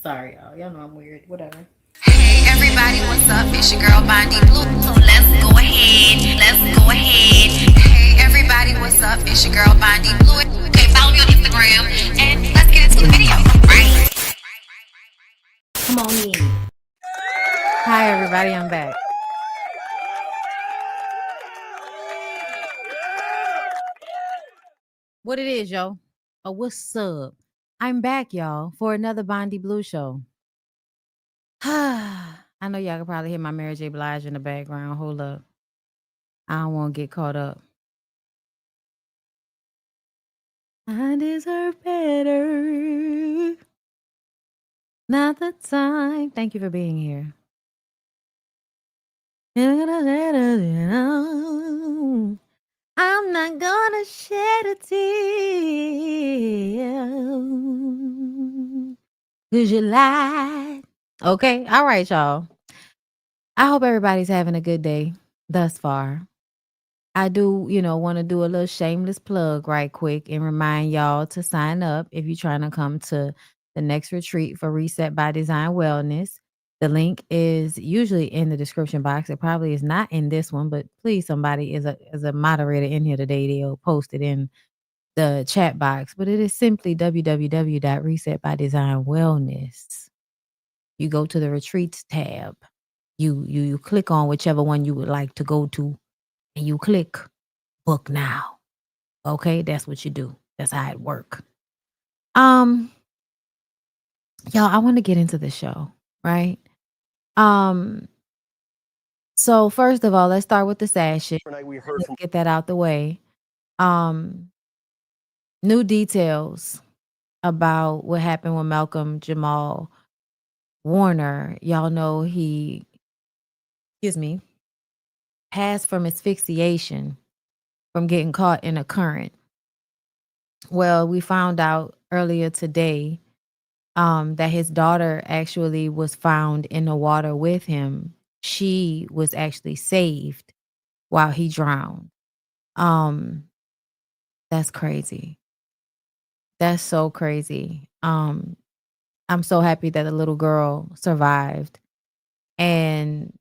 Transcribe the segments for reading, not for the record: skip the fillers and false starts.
Sorry, y'all. Y'all know I'm weird. Whatever. Hey everybody, what's up? It's your girl BondyBlue. So let's go ahead. Let's go ahead. Hey everybody, what's up? It's your girl BondyBlue. Okay, follow me on Instagram and let's get into the video. Right? Come on in. Hi, everybody. I'm back. What it is, yo? Oh, what's up? I'm back, y'all, for another BondyBlue show. I know y'all can probably hear my Mary J. Blige in the background. Hold up. I don't want to get caught up. I deserve better. Not the time. Thank you for being here. I'm not gonna shed a tear. 'Cause you lied. Okay. All right, y'all. I hope everybody's having a good day thus far. I do, want to do a little shameless plug right quick and remind y'all to sign up if you're trying to come to the next retreat for Reset by Design Wellness. The link is usually in the description box. It probably is not in this one, but please, somebody is a moderator in here today. They'll post it in the chat box. But it is simply www.resetbydesignwellness. You go to the retreats tab. You click on whichever one you would like to go to, and you click book now. Okay, that's what you do. That's how it work. Y'all, I want to get into the show, right? So first of all, let's start with the sad shit. Let's get that out the way. New details about what happened with Malcolm-Jamal Warner. Y'all know he, passed from asphyxiation from getting caught in a current. Well, we found out earlier today that his daughter actually was found in the water with him. She was actually saved while he drowned. That's crazy. That's so crazy. I'm so happy that the little girl survived. And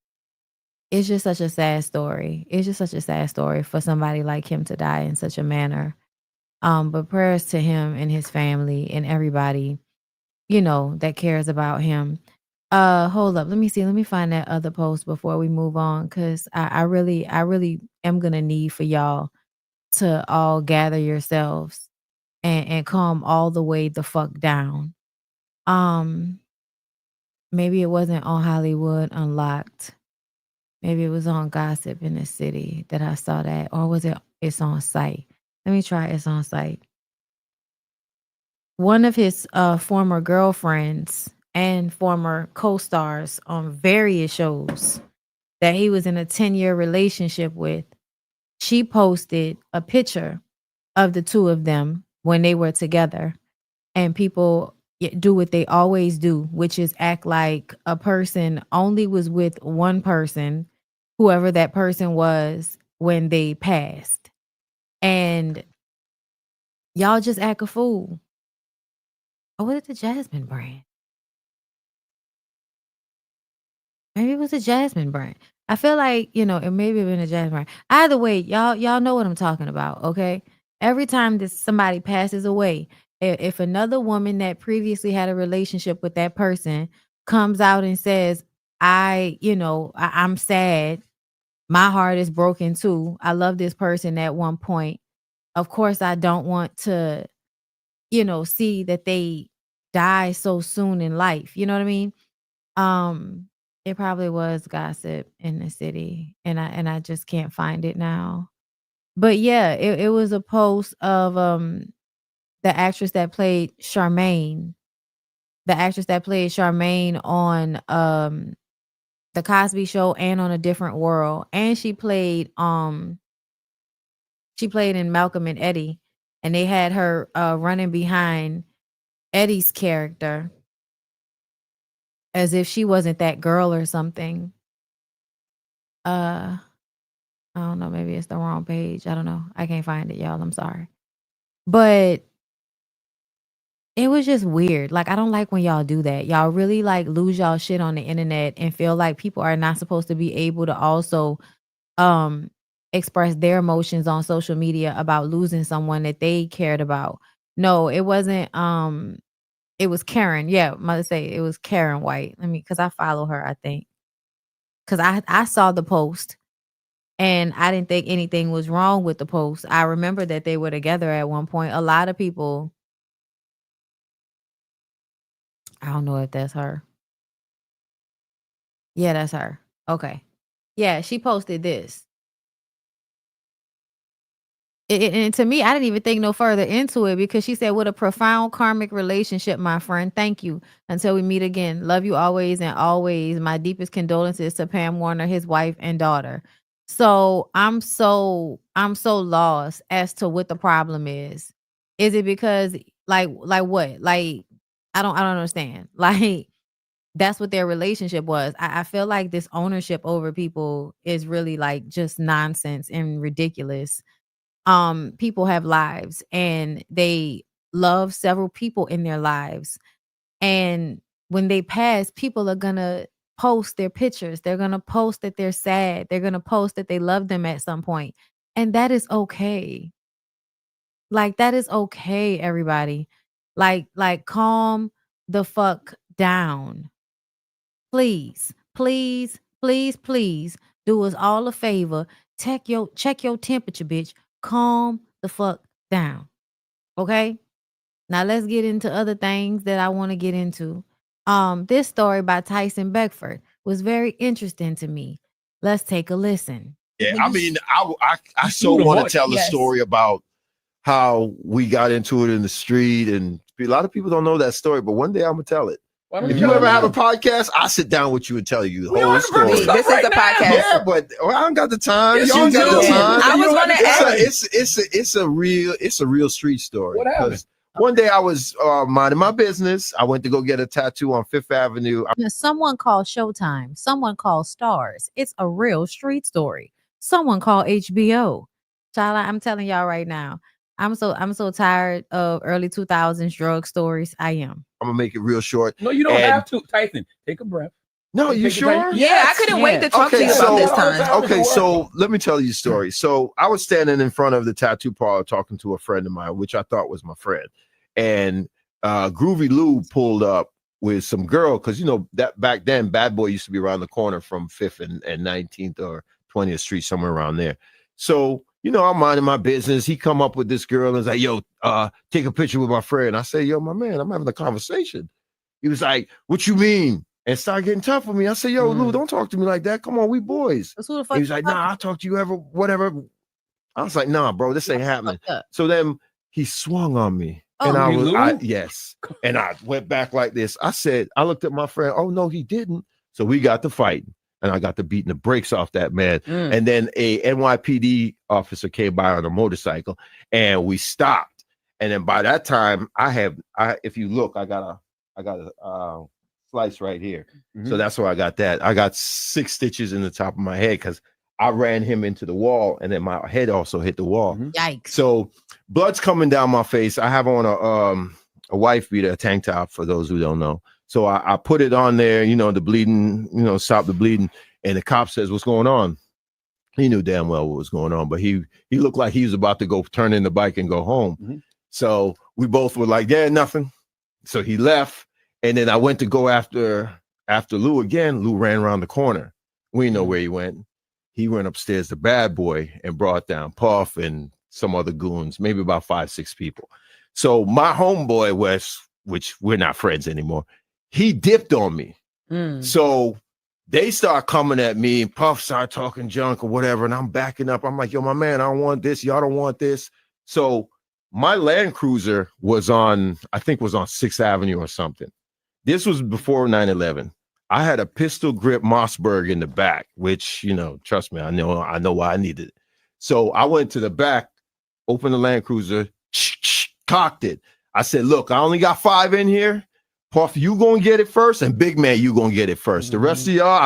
it's just such a sad story. It's just such a sad story for somebody like him to die in such a manner. But prayers to him and his family and everybody, that cares about him. Hold up. Let me see. Let me find that other post before we move on. Cause I really am gonna need for y'all to all gather yourselves and calm all the way the fuck down. Maybe it wasn't on Hollywood Unlocked. Maybe it was on Gossip in the City that I saw that. Or was it's on site? Let me try it's on site. One of his former girlfriends and former co-stars on various shows that he was in a 10-year relationship with, she posted a picture of the two of them when they were together. And people do what they always do, which is act like a person only was with one person, whoever that person was, when they passed. And y'all just act a fool. Or was it the Jasmine brand? Maybe it was a Jasmine brand. I feel like, it maybe been a Jasmine brand. Either way, y'all know what I'm talking about, okay? Every time that somebody passes away, if another woman that previously had a relationship with that person comes out and says, I'm sad. My heart is broken too. I love this person at one point. Of course, I don't want to, see that they die so soon in life. You know what I mean? It probably was Gossip in the City, and I just can't find it now. But yeah, it was a post of the actress that played Charmaine. The actress that played Charmaine on The Cosby Show and on A Different World. And she played in Malcolm and Eddie, and they had her running behind Eddie's character as if she wasn't that girl or something. I don't know, maybe it's the wrong page. I don't know. I can't find it, y'all. I'm sorry. But it was just weird. Like, I don't like when y'all do that. Y'all really like lose y'all shit on the internet and feel like people are not supposed to be able to also um express their emotions on social media about losing someone that they cared about. No, it wasn't it was Karen. Yeah, mother say it was Karen White. Let me cuz I follow her, I think. Cuz I saw the post and I didn't think anything was wrong with the post. I remember that they were together at one point. A lot of people, I don't know if that's her. Yeah, that's her. Okay. Yeah, she posted this. And to me, I didn't even think no further into it because she said, "What a profound karmic relationship, my friend. Thank you. Until we meet again. Love you always and always. My deepest condolences to Pam Warner, his wife and daughter." So I'm so lost as to what the problem is. Is it because like what? Like I don't understand. Like that's what their relationship was. I feel like this ownership over people is really like just nonsense and ridiculous. People have lives and they love several people in their lives, and when they pass, people are gonna post their pictures, they're gonna post that they're sad, they're gonna post that they love them at some point, and that is okay. Like, that is okay, everybody. Like calm the fuck down. Please, please, please, please do us all a favor. Check your temperature, bitch. Calm the fuck down. Okay? Now let's get into other things that I want to get into. This story by Tyson Beckford was very interesting to me. Let's take a listen. Yeah, I mean, I so want to tell the story about how we got into it in the street, and a lot of people don't know that story, but one day I'm gonna tell it. If you ever have a podcast, I'll sit down with you and tell you the whole story. This is a podcast. Yeah, but I don't got the time. Yes, Y'all you got do. the time. I was gonna ask. It's a real street story. What happened? One day I was minding my business. I went to go get a tattoo on Fifth Avenue. Someone called Showtime. Someone called Stars. It's a real street story. Someone called HBO. Child, I'm telling y'all right now. I'm so tired of early 2000s drug stories. I am. I'm gonna make it real short. No, you don't have to. Tyson, take a breath. No, you sure? Yeah, I couldn't wait to talk to you about this time. Okay, so let me tell you a story. So I was standing in front of the tattoo parlor talking to a friend of mine, which I thought was my friend. And Groovy Lou pulled up with some girl, because you know that back then Bad Boy used to be around the corner from 5th and 19th or 20th Street, somewhere around there. So you know, I'm minding my business. He come up with this girl and was like, "Yo, take a picture with my friend." I said, "Yo, my man, I'm having a conversation." He was like, "What you mean?" And started getting tough with me. I said, "Yo, Lou, don't talk to me like that. Come on, we boys." He was like, "Nah, I'll talk to you ever, whatever." I was like, "Nah, bro, this ain't happening." So then he swung on me. And yes. And I went back like this. I said, I looked at my friend. Oh, no, he didn't. So we got to fighting. And I got to beating the brakes off that man. And then a NYPD officer came by on a motorcycle and we stopped. And then by that time, if you look, I got a slice right here. So that's where I got that. I got 6 stitches in the top of my head because I ran him into the wall, and then my head also hit the wall. Yikes. So blood's coming down my face. I have on a wife beater, a tank top, for those who don't know. So I put it on there, you know, the bleeding, you know, stop the bleeding. And the cop says, "What's going on?" He knew damn well what was going on, but he looked like he was about to go turn in the bike and go home. So we both were like, "Yeah, nothing." So he left. And then I went to go after Lou again. Lou ran around the corner. We didn't know where he went. He went upstairs to Bad Boy and brought down Puff and some other goons, maybe about 5, 6 people. So my homeboy which we're not friends anymore, he dipped on me. So they start coming at me, and Puff start talking junk or whatever, and I'm backing up. I'm like, "Yo, my man, I don't want this. Y'all don't want this." So my Land Cruiser was on 6th Avenue or something. This was before 9/11. I had a pistol grip Mossberg in the back, which, you know, trust me, I know why I needed it. So I went to the back, opened the Land Cruiser, cocked it. I said, "Look, I only got 5 in here. Puff, you gonna get it first, and Big Man, you gonna get it first. The rest of y'all,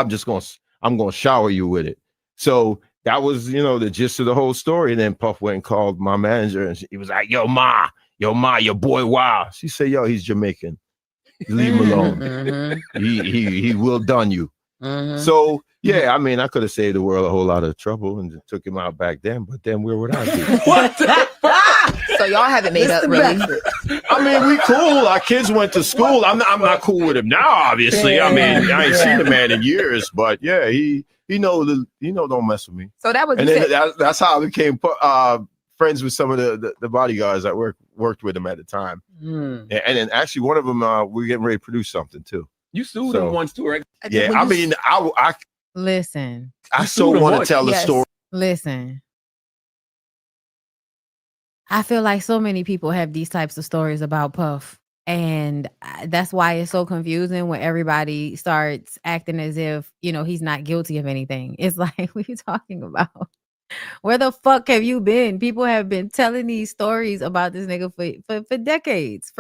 I'm gonna shower you with it." So that was, you know, the gist of the whole story. And then Puff went and called my manager, and he was like, "Yo, Ma, yo, Ma, your boy, wow. She said, yo, he's Jamaican. Leave him alone. He will done you. So, yeah, I mean, I could have saved the world a whole lot of trouble and took him out back then, but then where would I be? What the fuck? So y'all haven't made up, really? I mean, we cool. Our kids went to school. I'm not cool with him now, obviously. I mean, I ain't seen the man in years, but yeah, he don't mess with me. So that was, and then that's how I became friends with some of the bodyguards that worked with him at the time. And then actually one of them, we're getting ready to produce something too. You sued him once too, right? Yeah, I mean, I listen. I so want to tell the story. Listen. I feel like so many people have these types of stories about Puff. And that's why it's so confusing when everybody starts acting as if, he's not guilty of anything. It's like, what are you talking about? Where the fuck have you been? People have been telling these stories about this nigga for decades.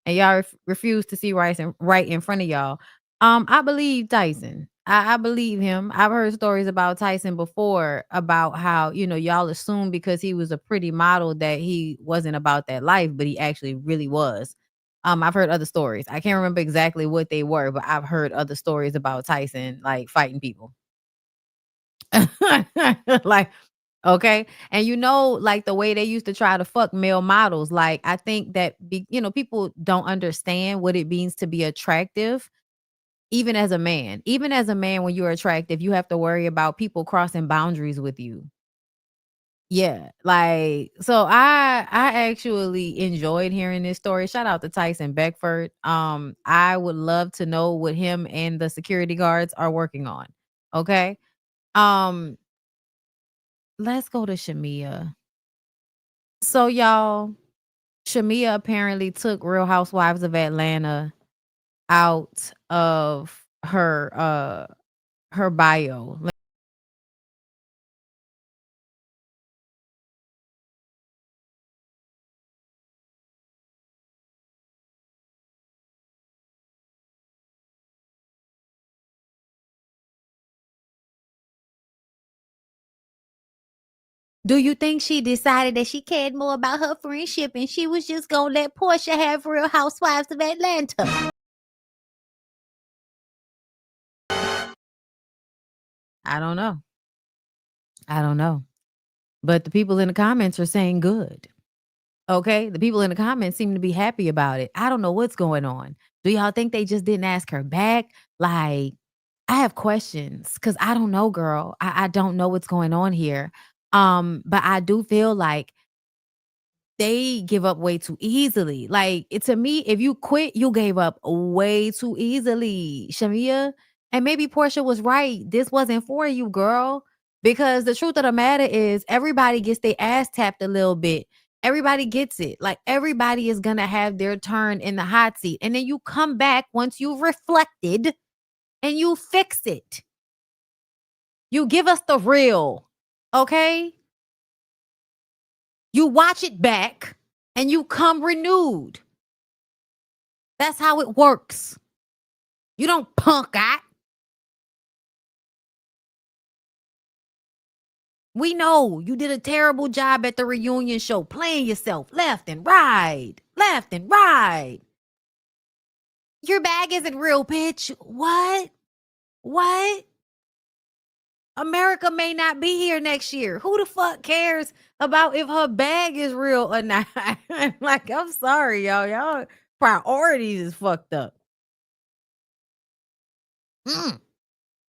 And y'all refuse to see right in front of y'all. I believe Tyson. I believe him. I've heard stories about Tyson before about how, y'all assume because he was a pretty model that he wasn't about that life, but he actually really was. I've heard other stories. I can't remember exactly what they were, but I've heard other stories about Tyson, like fighting people. Like, okay. And like the way they used to try to fuck male models, like I think that people don't understand what it means to be attractive. Even as a man, when you're attractive, you have to worry about people crossing boundaries with you. Yeah, like, so I actually enjoyed hearing this story. Shout out to Tyson Beckford. I would love to know what him and the security guards are working on. Okay. Let's go to Shamea. So y'all, Shamea apparently took Real Housewives of Atlanta out of her bio. Do you think she decided that she cared more about her friendship and she was just gonna let Portia have Real Housewives of Atlanta? I don't know. But the people in the comments are saying good. Okay? The people in the comments seem to be happy about it. I don't know what's going on. Do y'all think they just didn't ask her back? Like, I have questions because I don't know, girl. I don't know what's going on here. But I do feel like they give up way too easily. Like, to me, if you quit, you gave up way too easily, Shamea. And maybe Portia was right. This wasn't for you, girl. Because the truth of the matter is everybody gets their ass tapped a little bit. Everybody gets it. Like, everybody is going to have their turn in the hot seat. And then you come back once you've reflected and you fix it. You give us the real, okay? You watch it back and you come renewed. That's how it works. You don't punk out. We know you did a terrible job at the reunion show, playing yourself left and right. Your bag isn't real, bitch. What? America may not be here next year. Who the fuck cares about if her bag is real or not? Like, I'm sorry, y'all. Y'all priorities is fucked up.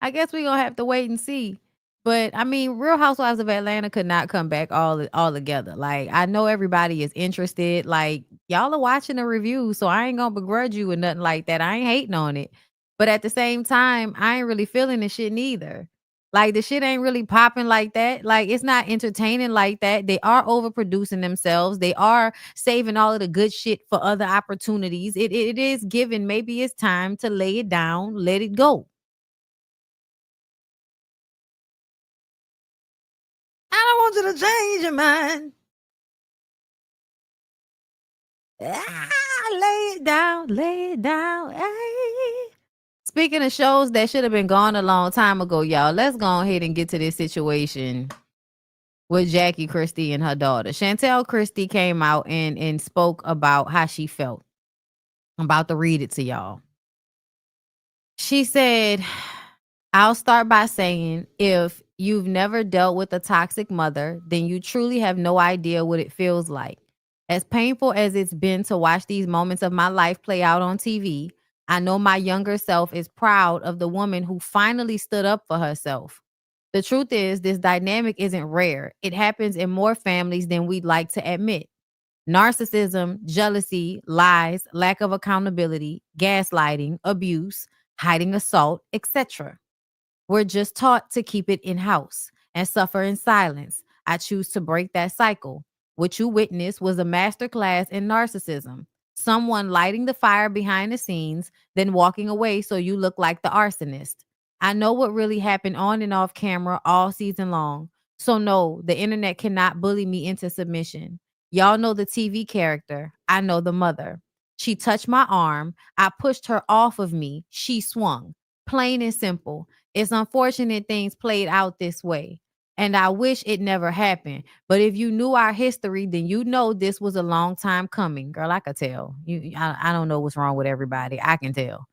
I guess we're gonna have to wait and see. But I mean, Real Housewives of Atlanta could not come back all together. Like, I know everybody is interested. Like, y'all are watching the review, so I ain't gonna begrudge you or nothing like that. I ain't hating on it. But at the same time, I ain't really feeling the shit neither. Like, the shit ain't really popping like that. Like, it's not entertaining like that. They are overproducing themselves. They are saving all of the good shit for other opportunities. It is given. Maybe it's time to lay it down, let it go. I don't want you to change your mind. Lay it down. Hey. Speaking of shows that should have been gone a long time ago, y'all, let's go ahead and get to this situation with Jackie Christie and her daughter. Chantel Christie came out and spoke about how she felt. I'm about to read it to y'all. She said, I'll start by saying, if you've never dealt with a toxic mother, then you truly have no idea what it feels like. As painful as it's been to watch these moments of my life play out on TV, I know my younger self is proud of the woman who finally stood up for herself. The truth is, this dynamic isn't rare. It happens in more families than we'd like to admit. Narcissism, jealousy, lies, lack of accountability, gaslighting, abuse, hiding assault, etc. We're just taught to keep it in house and suffer in silence. I choose to break that cycle. What you witnessed was a masterclass in narcissism. Someone lighting the fire behind the scenes, then walking away so you look like the arsonist. I know what really happened on and off camera all season long. So no, the internet cannot bully me into submission. Y'all know the TV character. I know the mother. She touched my arm. I pushed her off of me. She swung. Plain and simple. It's unfortunate things played out this way. And I wish it never happened. But if you knew our history, then you know this was a long time coming. Girl, I could tell. I don't know what's wrong with everybody. I can tell.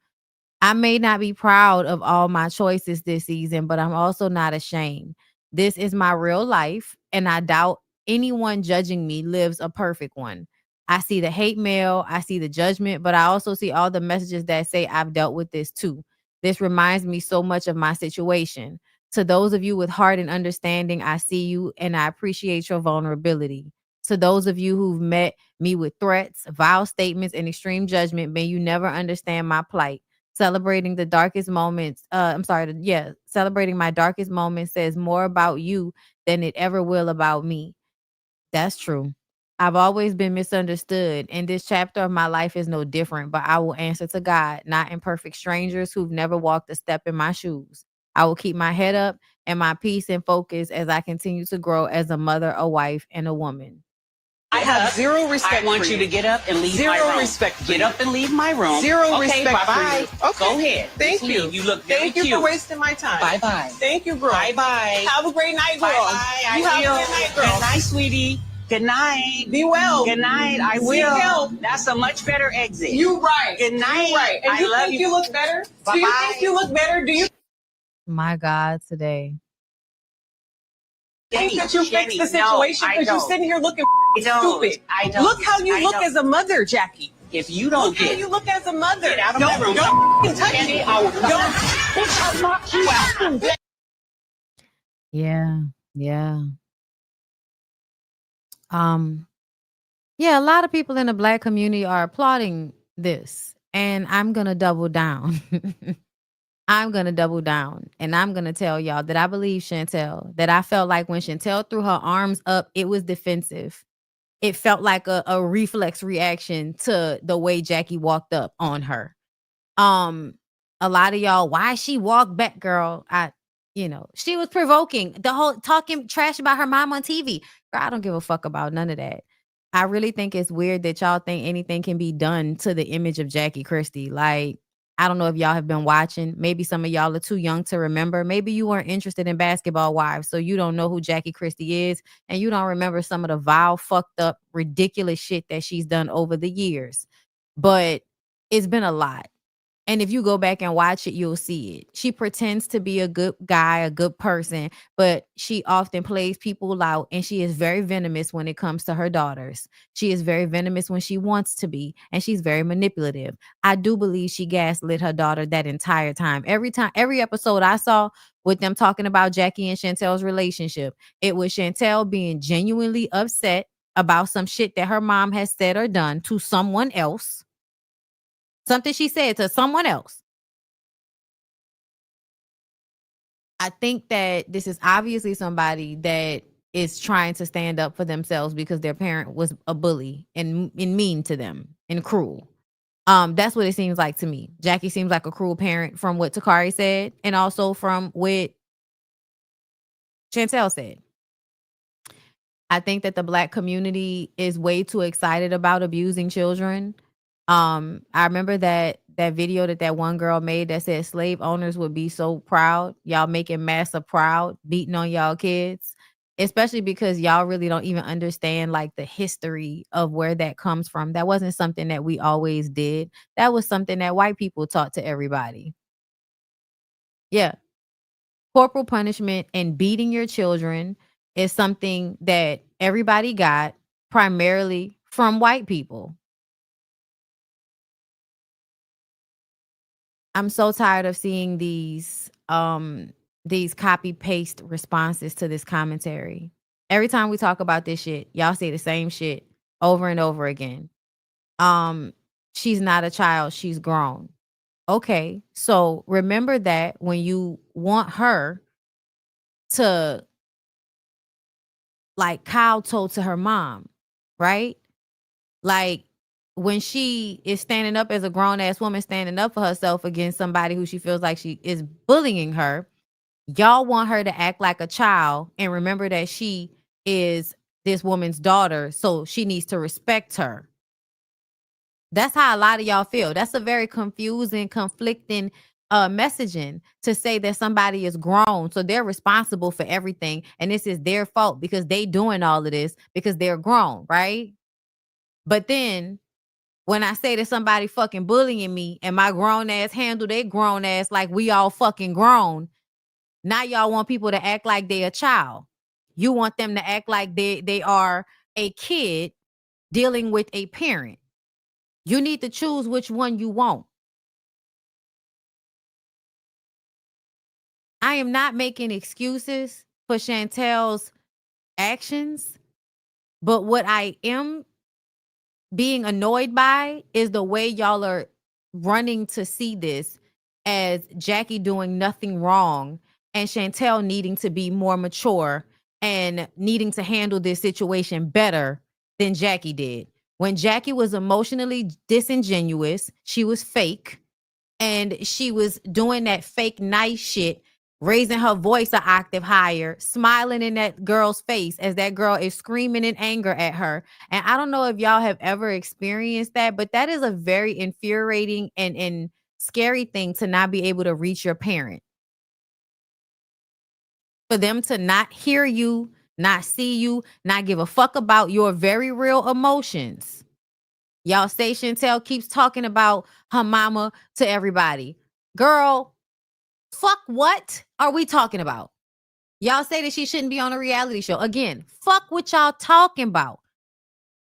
I may not be proud of all my choices this season, but I'm also not ashamed. This is my real life, and I doubt anyone judging me lives a perfect one. I see the hate mail, I see the judgment, but I also see all the messages that say I've dealt with this too. This reminds me so much of my situation. To those of you with heart and understanding, I see you and I appreciate your vulnerability. To those of you who've met me with threats, vile statements, and extreme judgment, may you never understand my plight. Celebrating the darkest moments, celebrating my darkest moments says more about you than it ever will about me. That's true. I've always been misunderstood, and this chapter of my life is no different, but I will answer to God, not imperfect strangers who've never walked a step in my shoes. I will keep my head up and my peace and focus as I continue to grow as a mother, a wife, and a woman. I have zero respect. I want you to get up and leave Zero my room. respect. Get up and leave my room. Zero okay, respect. Bye. Okay. Go ahead. Thank Just you. leave. You look very Thank you cute. for wasting my time. Bye bye. Thank you, girl. Bye bye. Have a great night, girl. Bye bye. You have a good night, girl. Good night, sweetie. Good night. Be well. Good night. I Seek will. help. That's a much better exit. You right. Good night. You right. And I you love think you look better? Bye-bye. Do you think you look better? Do you My God, today. think that you fixed the situation? No, I Because you're don't. sitting here looking I don't. stupid. I don't. Look how you I look don't. as a mother, Jackie. If you don't Look how get you look as a mother. Get out of my room. Don't f***ing touch Candy, me. I will- Don't. Bitch, I'll knock you out. Yeah. Yeah, a lot of people in the Black community are applauding this, and I'm gonna double down. I'm gonna double down, and I'm gonna tell y'all that I believe Chantel. That I felt like when Chantel threw her arms up, it was defensive. It felt like a reflex reaction to the way Jackie walked up on her. A lot of y'all, why she walked back, girl? She was provoking the whole talking trash about her mom on TV. Girl, I don't give a fuck about none of that. I really think it's weird that y'all think anything can be done to the image of Jackie Christie. Like, I don't know if y'all have been watching. Maybe some of y'all are too young to remember. Maybe you weren't interested in Basketball Wives, so you don't know who Jackie Christie is, and you don't remember some of the vile, fucked up, ridiculous shit that she's done over the years. But it's been a lot. And if you go back and watch it, you'll see it. She pretends to be a good guy, a good person, but she often plays people out, and she is very venomous when it comes to her daughters. She is very venomous when she wants to be, and she's very manipulative. I do believe she gaslit her daughter that entire time. Every episode I saw with them talking about Jackie and Chantel's relationship, it was Chantel being genuinely upset about some shit that her mom has said or done to someone else. Something she said to someone else. I think that this is obviously somebody that is trying to stand up for themselves because their parent was a bully and mean to them and cruel. That's what it seems like to me. Jackie seems like a cruel parent from what Takari said and also from what Chantel said. I think that the Black community is way too excited about abusing children. I remember that video that one girl made that said slave owners would be so proud. Y'all making massa proud, beating on y'all kids. especially because y'all really don't even understand like the history of where that comes from. That wasn't something that we always did. That was something that white people taught to everybody. Yeah. Corporal punishment and beating your children is something that everybody got primarily from white people. I'm so tired of seeing these copy paste responses to this commentary. Every time we talk about this shit, y'all say the same shit over and over again. She's not a child, she's grown. Okay, so remember that when you want her to like kowtow to her mom, right? Like when she is standing up as a grown ass woman, standing up for herself against somebody who she feels like she is bullying her, y'all want her to act like a child and remember that she is this woman's daughter, so she needs to respect her. That's how a lot of y'all feel. That's a very confusing, conflicting messaging to say that somebody is grown, so they're responsible for everything, and this is their fault because they doing all of this because they're grown, right? But then when I say that somebody fucking bullying me and my grown ass handle their grown ass like we all fucking grown, now y'all want people to act like they a child. You want them to act like they are a kid dealing with a parent. You need to choose which one you want. I am not making excuses for Chantel's actions, but what I am being annoyed by is the way y'all are running to see this as Jackie doing nothing wrong and Chantel needing to be more mature and needing to handle this situation better than Jackie did. When Jackie was emotionally disingenuous, she was fake, and she was doing that fake nice shit, raising her voice an octave higher, smiling in that girl's face as that girl is screaming in anger at her. And I don't know if y'all have ever experienced that, but that is a very infuriating and scary thing to not be able to reach your parent. For them to not hear you, not see you, not give a fuck about your very real emotions. Y'all say Chantel keeps talking about her mama to everybody. Girl, fuck what are we talking about? Y'all say that she shouldn't be on a reality show. Again, fuck what y'all talking about.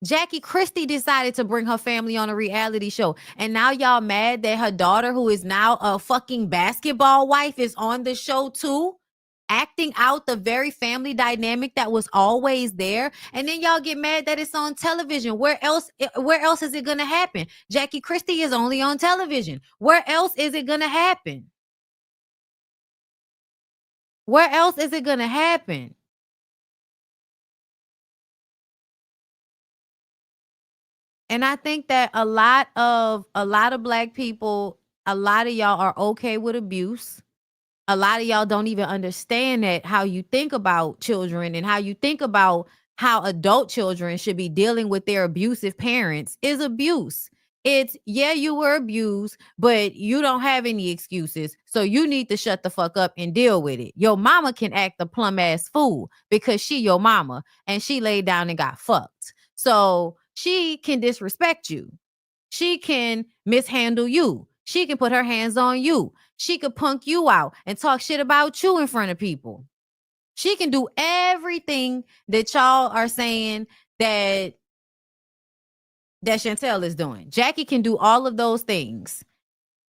Jackie Christie decided to bring her family on a reality show. And now y'all mad that her daughter, who is now a fucking basketball wife, is on the show too? Acting out the very family dynamic that was always there. And then y'all get mad that it's on television. Where else is it gonna happen? Jackie Christie is only on television. Where else is it gonna happen? Where else is it gonna happen? And I think that a lot of black people, a lot of y'all are okay with abuse. A lot of y'all don't even understand that how you think about children and how you think about how adult children should be dealing with their abusive parents is abuse. It's, yeah, you were abused, but you don't have any excuses. So you need to shut the fuck up and deal with it. Your mama can act a plum ass fool because she your mama and she laid down and got fucked. So she can disrespect you. She can mishandle you. She can put her hands on you. She could punk you out and talk shit about you in front of people. She can do everything that y'all are saying that Chantel is doing. Jackie can do all of those things.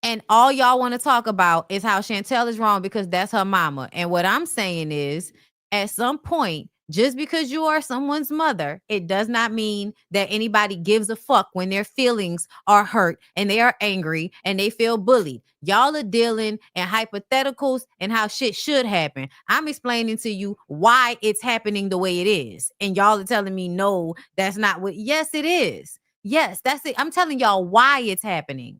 And all y'all want to talk about is how Chantel is wrong because that's her mama. And what I'm saying is, at some point, just because you are someone's mother, it does not mean that anybody gives a fuck when their feelings are hurt and they are angry and they feel bullied. Y'all are dealing in hypotheticals and how shit should happen. I'm explaining to you why it's happening the way it is. And y'all are telling me, no, that's not what. Yes, it is. Yes, that's it. I'm telling y'all why it's happening.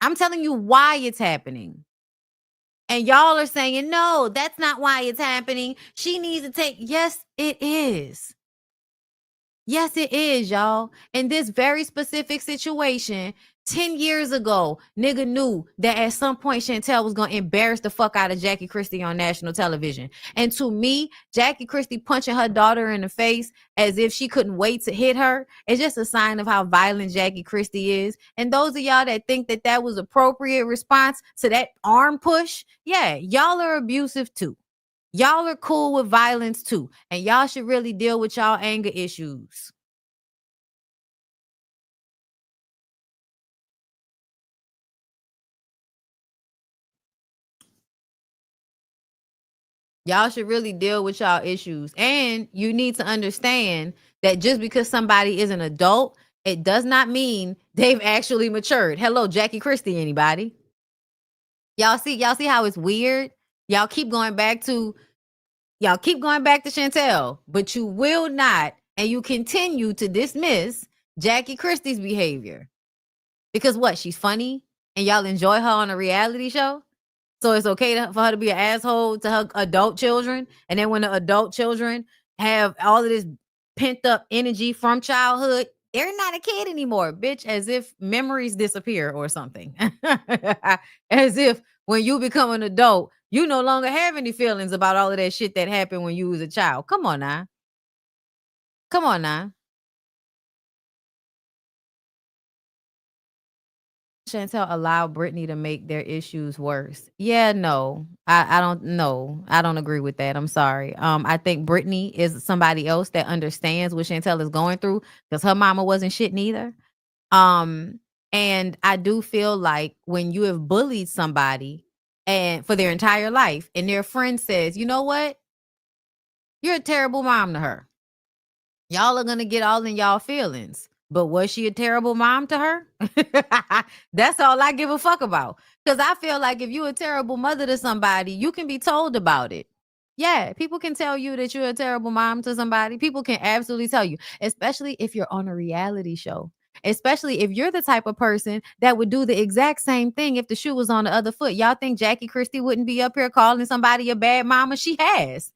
I'm telling you why it's happening. And y'all are saying, no, that's not why it's happening. She needs to take, yes, it is. Yes, it is, y'all. In this very specific situation, 10 years ago, nigga knew that at some point Chantel was going to embarrass the fuck out of Jackie Christie on national television. And to me, Jackie Christie punching her daughter in the face as if she couldn't wait to hit her is just a sign of how violent Jackie Christie is. And those of y'all that think that that was appropriate response to that arm push, yeah, y'all are abusive too. Y'all are cool with violence too. And y'all should really deal with y'all anger issues. Y'all should really deal with y'all issues. And you need to understand that just because somebody is an adult, it does not mean they've actually matured. Hello, Jackie Christie, anybody? Y'all see how it's weird? Y'all keep going back to Chantel, but you will not, and you continue to dismiss Jackie Christie's behavior. Because what? She's funny and y'all enjoy her on a reality show? So it's okay for her to be an asshole to her adult children. And then when the adult children have all of this pent up energy from childhood, they're not a kid anymore, bitch, as if memories disappear or something. As if when you become an adult, you no longer have any feelings about all of that shit that happened when you was a child. Come on now. Come on now. Chantel allowed Brittany to make their issues worse. Yeah, no, I don't know. I don't agree with that. I'm sorry. I think Brittany is somebody else that understands what Chantel is going through because her mama wasn't shit neither. And I do feel like when you have bullied somebody and for their entire life and their friend says, you know what? You're a terrible mom to her. Y'all are gonna get all in y'all feelings. But was she a terrible mom to her? That's all I give a fuck about. Because I feel like if you're a terrible mother to somebody, you can be told about it. Yeah, people can tell you that you're a terrible mom to somebody. People can absolutely tell you, especially if you're on a reality show. Especially if you're the type of person that would do the exact same thing if the shoe was on the other foot. Y'all think Jackie Christie wouldn't be up here calling somebody a bad mama? She has.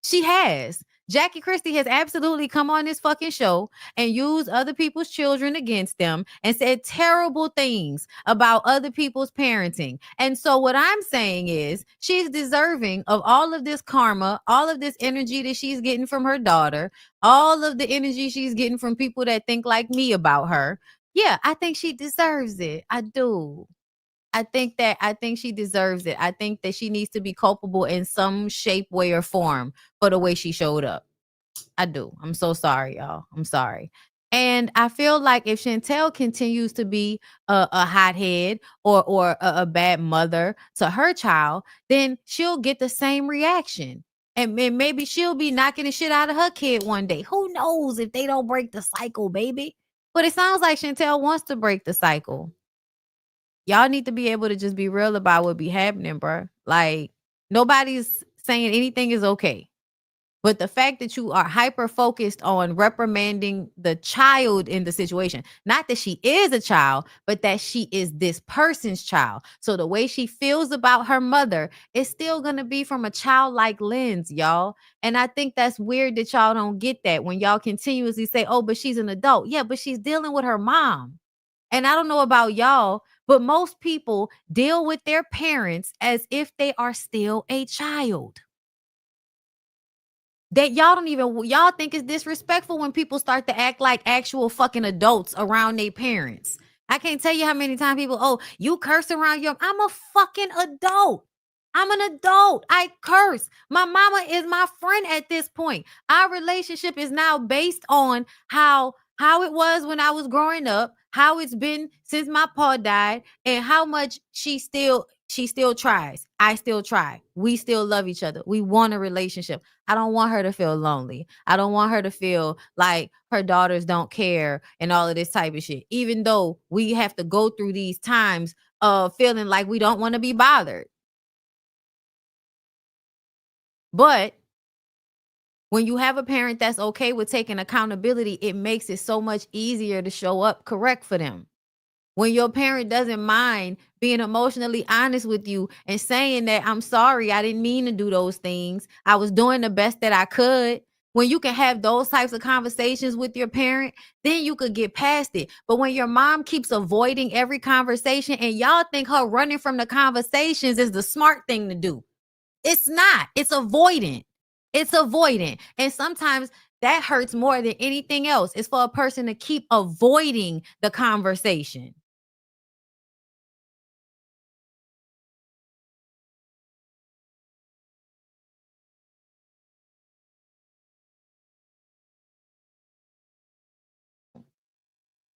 She has. Jackie Christie has absolutely come on this fucking show and used other people's children against them and said terrible things about other people's parenting. And so what I'm saying is she's deserving of all of this karma, all of this energy that she's getting from her daughter, all of the energy she's getting from people that think like me about her. Yeah, I think she deserves it. I do. I think she deserves it. I think that she needs to be culpable in some shape, way, or form for the way she showed up. I do. I'm so sorry, y'all. I'm sorry. And I feel like if Chantel continues to be a hothead or a bad mother to her child, then she'll get the same reaction. And maybe she'll be knocking the shit out of her kid one day. Who knows if they don't break the cycle, baby? But it sounds like Chantel wants to break the cycle. Y'all need to be able to just be real about what be happening, bro. Like, nobody's saying anything is okay. But the fact that you are hyper focused on reprimanding the child in the situation, not that she is a child, but that she is this person's child. So the way she feels about her mother is still going to be from a childlike lens, y'all. And I think that's weird that y'all don't get that when y'all continuously say, oh, but she's an adult. Yeah, but she's dealing with her mom. And I don't know about y'all, but most people deal with their parents as if they are still a child. That y'all think it's disrespectful when people start to act like actual fucking adults around their parents. I can't tell you how many times people, oh, you curse around I'm a fucking adult. I'm an adult. I curse. My mama is my friend at this point. Our relationship is now based on how it was when I was growing up, how it's been since my pa died, and how much she still tries. I still try. We still love each other. We want a relationship. I don't want her to feel lonely. I don't want her to feel like her daughters don't care and all of this type of shit. Even though we have to go through these times of feeling like we don't want to be bothered. But when you have a parent that's okay with taking accountability, it makes it so much easier to show up correct for them. When your parent doesn't mind being emotionally honest with you and saying that, I'm sorry, I didn't mean to do those things. I was doing the best that I could. When you can have those types of conversations with your parent, then you could get past it. But when your mom keeps avoiding every conversation and y'all think her running from the conversations is the smart thing to do, it's not. It's avoidant. It's avoidant. And sometimes that hurts more than anything else. It's for a person to keep avoiding the conversation.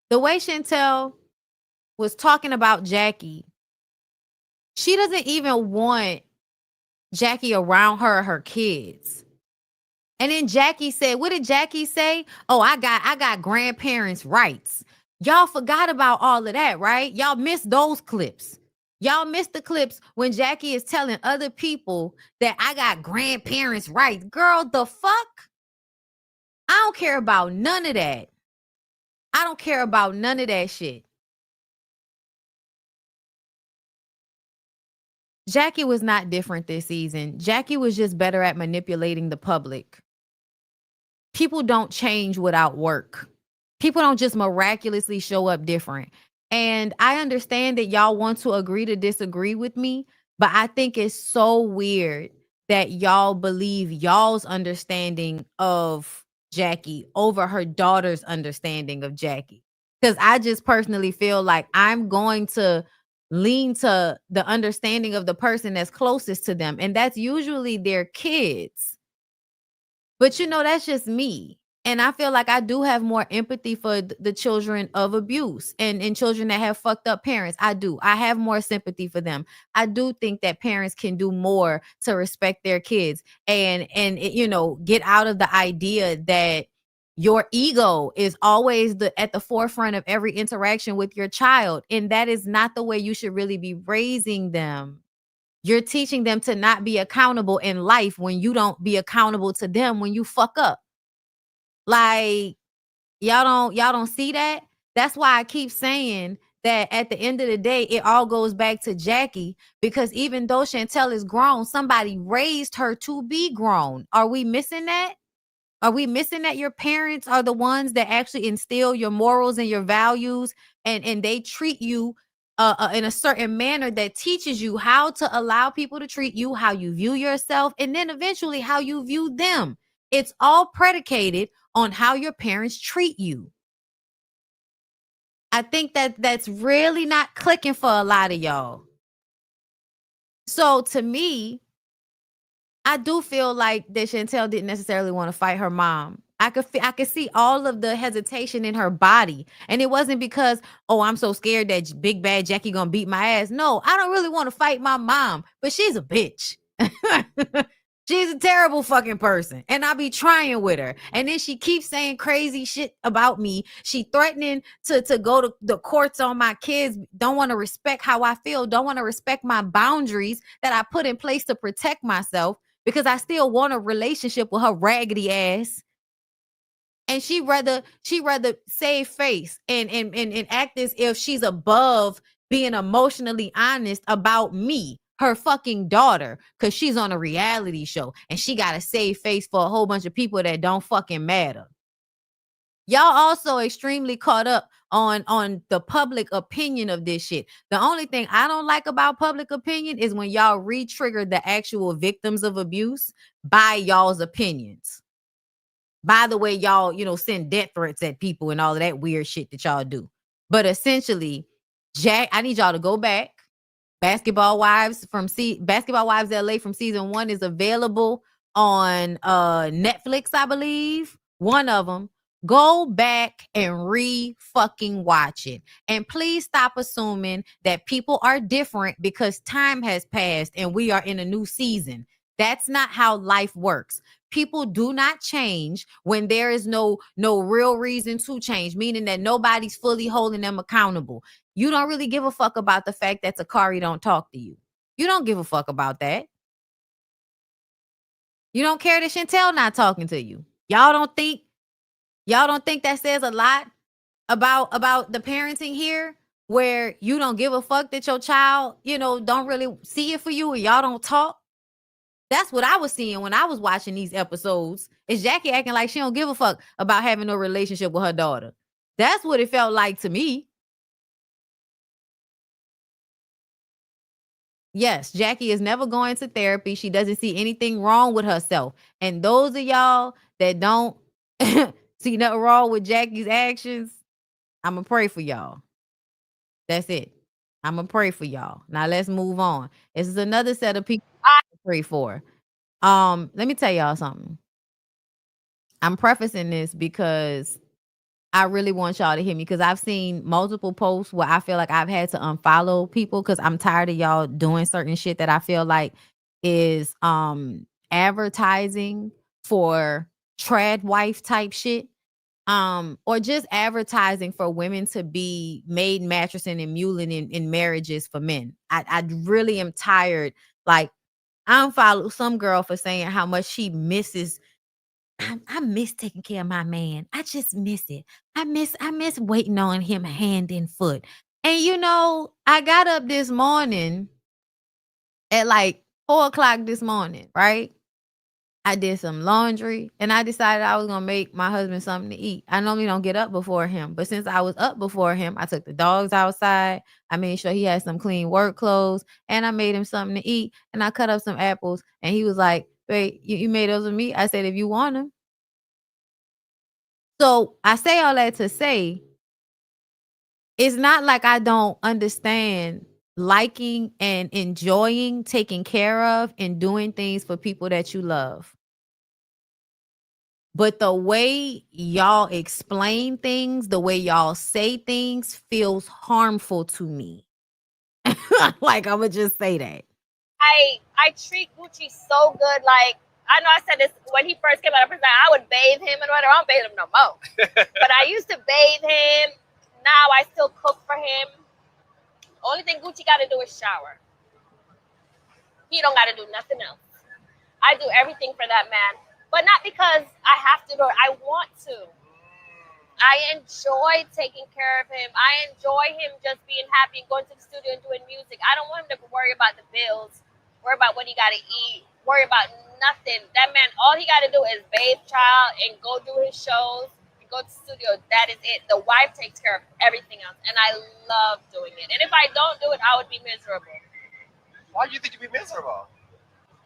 The way Chantel was talking about Jackie, she doesn't even want Jackie around her or her kids. And then Jackie said, what did Jackie say? Oh, I got grandparents' rights. Y'all forgot about all of that, right? Y'all missed those clips. Y'all missed the clips when Jackie is telling other people that I got grandparents' rights. Girl, the fuck? I don't care about none of that. I don't care about none of that shit. Jackie was not different this season. Jackie was just better at manipulating the public. People don't change without work. People don't just miraculously show up different. And I understand that y'all want to agree to disagree with me, but I think it's so weird that y'all believe y'all's understanding of Jackie over her daughter's understanding of Jackie. Because I just personally feel like I'm going to lean to the understanding of the person that's closest to them, and that's usually their kids. But that's just me. And I feel like I do have more empathy for the children of abuse and children that have fucked up parents. I do. I have more sympathy for them. I do think that parents can do more to respect their kids and get out of the idea that your ego is always at the forefront of every interaction with your child. And that is not the way you should really be raising them. You're teaching them to not be accountable in life when you don't be accountable to them when you fuck up. Like, y'all don't see that? That's why I keep saying that at the end of the day, it all goes back to Jackie, because even though Chantel is grown, somebody raised her to be grown. Are we missing that? Are we missing that your parents are the ones that actually instill your morals and your values, and they treat you in a certain manner that teaches you how to allow people to treat you, how you view yourself, and then eventually how you view them. It's all predicated on how your parents treat you. I think that's really not clicking for a lot of y'all. So to me, I do feel like that Chantel didn't necessarily want to fight her mom. I could see all of the hesitation in her body. And it wasn't because, oh, I'm so scared that big bad Jackie gonna beat my ass. No, I don't really want to fight my mom, but she's a bitch. She's a terrible fucking person. And I'll be trying with her. And then she keeps saying crazy shit about me. She threatening to go to the courts on my kids. Don't want to respect how I feel. Don't want to respect my boundaries that I put in place to protect myself, because I still want a relationship with her raggedy ass. And she rather save face and act as if she's above being emotionally honest about me, her fucking daughter, because she's on a reality show and she got to save face for a whole bunch of people that don't fucking matter. Y'all also extremely caught up on the public opinion of this shit. The only thing I don't like about public opinion is when y'all re-trigger the actual victims of abuse by y'all's opinions. By the way, y'all, send death threats at people and all of that weird shit that y'all do. But essentially, I need y'all to go back. Basketball Wives LA from season 1 is available on Netflix, I believe. One of them. Go back and fucking watch it. And please stop assuming that people are different because time has passed and we are in a new season. That's not how life works. People do not change when there is no real reason to change, meaning that nobody's fully holding them accountable. You don't really give a fuck about the fact that Takari don't talk to you. You don't give a fuck about that. You don't care that Chantel not talking to you. Y'all don't think that says a lot about the parenting here, where you don't give a fuck that your child, don't really see it for you and y'all don't talk? That's what I was seeing when I was watching these episodes, Is Jackie acting like she don't give a fuck about having no relationship with her daughter? That's what it felt like to me. Yes, Jackie is never going to therapy. She doesn't see anything wrong with herself. And those of y'all that don't see nothing wrong with Jackie's actions, I'm going to pray for y'all. That's it. I'm going to pray for y'all. Now let's move on. This is another set of people to pray for. Let me tell y'all something. I'm prefacing this because I really want y'all to hear me, because I've seen multiple posts where I feel like I've had to unfollow people because I'm tired of y'all doing certain shit that I feel like is advertising for trad wife type shit. Or just advertising for women to be made mattressing and muling in marriages for men. I really am tired. Like, I unfollow some girl for saying how much she misses. I miss taking care of my man. I just miss it. I miss waiting on him hand and foot. And I got up this morning at like 4:00 this morning, right? I did some laundry and I decided I was gonna make my husband something to eat. I normally don't get up before him, but since I was up before him, I took the dogs outside. I made sure he had some clean work clothes, and I made him something to eat. And I cut up some apples, and he was like, "Wait, you made those with me?" I said, "If you want them." So I say all that to say, it's not like I don't understand liking and enjoying taking care of and doing things for people that you love. But the way y'all explain things, the way y'all say things feels harmful to me. Like, I'ma just say that. I treat Gucci so good. Like, I know I said this when he first came out of prison, I would bathe him and whatever. I don't bathe him no more. But I used to bathe him. Now I still cook for him. Only thing Gucci got to do is shower. He don't got to do nothing else. I do everything for that man. But not because I have to do it. I want to. I enjoy taking care of him. I enjoy him just being happy and going to the studio and doing music. I don't want him to worry about the bills, worry about what he got to eat, worry about nothing. That man, all he got to do is bathe child and go do his shows and go to the studio. That is it. The wife takes care of everything else. And I love doing it. And if I don't do it, I would be miserable. Why do you think you'd be miserable?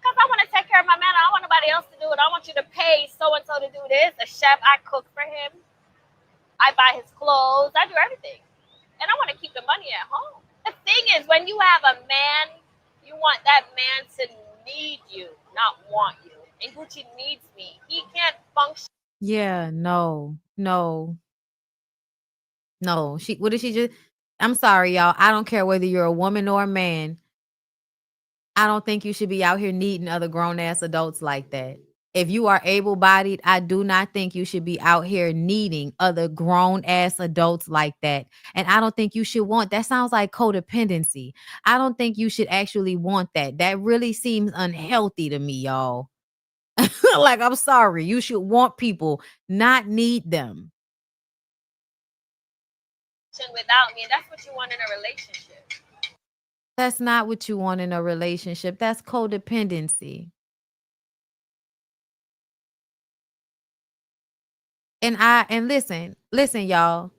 Because I want to take care of my man. I don't want nobody else to do it. I want you to pay so-and-so to do this. A chef, I cook for him. I buy his clothes. I do everything. And I want to keep the money at home. The thing is, when you have a man, you want that man to need you, not want you. And Gucci needs me. He can't function. Yeah, no. What did she just? I'm sorry, y'all. I don't care whether you're a woman or a man. I don't think you should be out here needing other grown ass adults like that. If you are able bodied, I do not think you should be out here needing other grown ass adults like that. And I don't think you should want that. Sounds like codependency. I don't think you should actually want that. That really seems unhealthy to me, y'all. Like, I'm sorry. You should want people, not need them. Without me, and that's what you want in a relationship. That's not what you want in a relationship. That's codependency. And listen, y'all.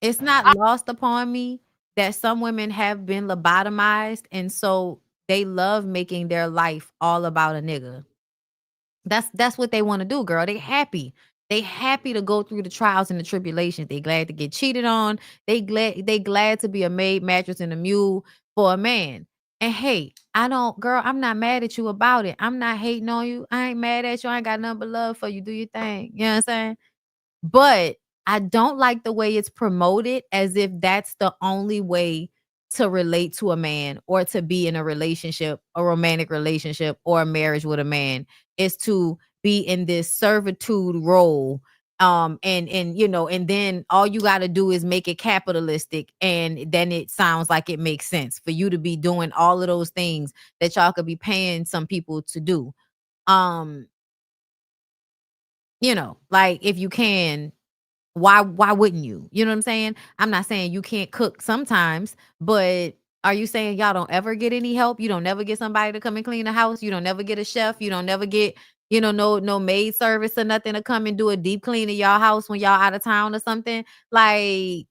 It's not lost upon me that some women have been lobotomized, and so they love making their life all about a nigga. That's what they want to do, girl. They happy. They happy to go through the trials and the tribulations. They glad to get cheated on. They glad to be a maid, mattress, and a mule for a man. And hey, I'm not mad at you about it. I'm not hating on you. I ain't mad at you. I ain't got nothing but love for you. Do your thing. You know what I'm saying? But I don't like the way it's promoted as if that's the only way to relate to a man or to be in a relationship, a romantic relationship, or a marriage with a man, is to be in this servitude role. And then all you got to do is make it capitalistic, and then it sounds like it makes sense for you to be doing all of those things that y'all could be paying some people to do. Like, if you can, why wouldn't you? You know what I'm saying? I'm not saying you can't cook sometimes, but are you saying y'all don't ever get any help? You don't never get somebody to come and clean the house? You don't never get a chef? You don't never get You know, no maid service or nothing to come and do a deep clean of y'all house when y'all out of town or something. Like,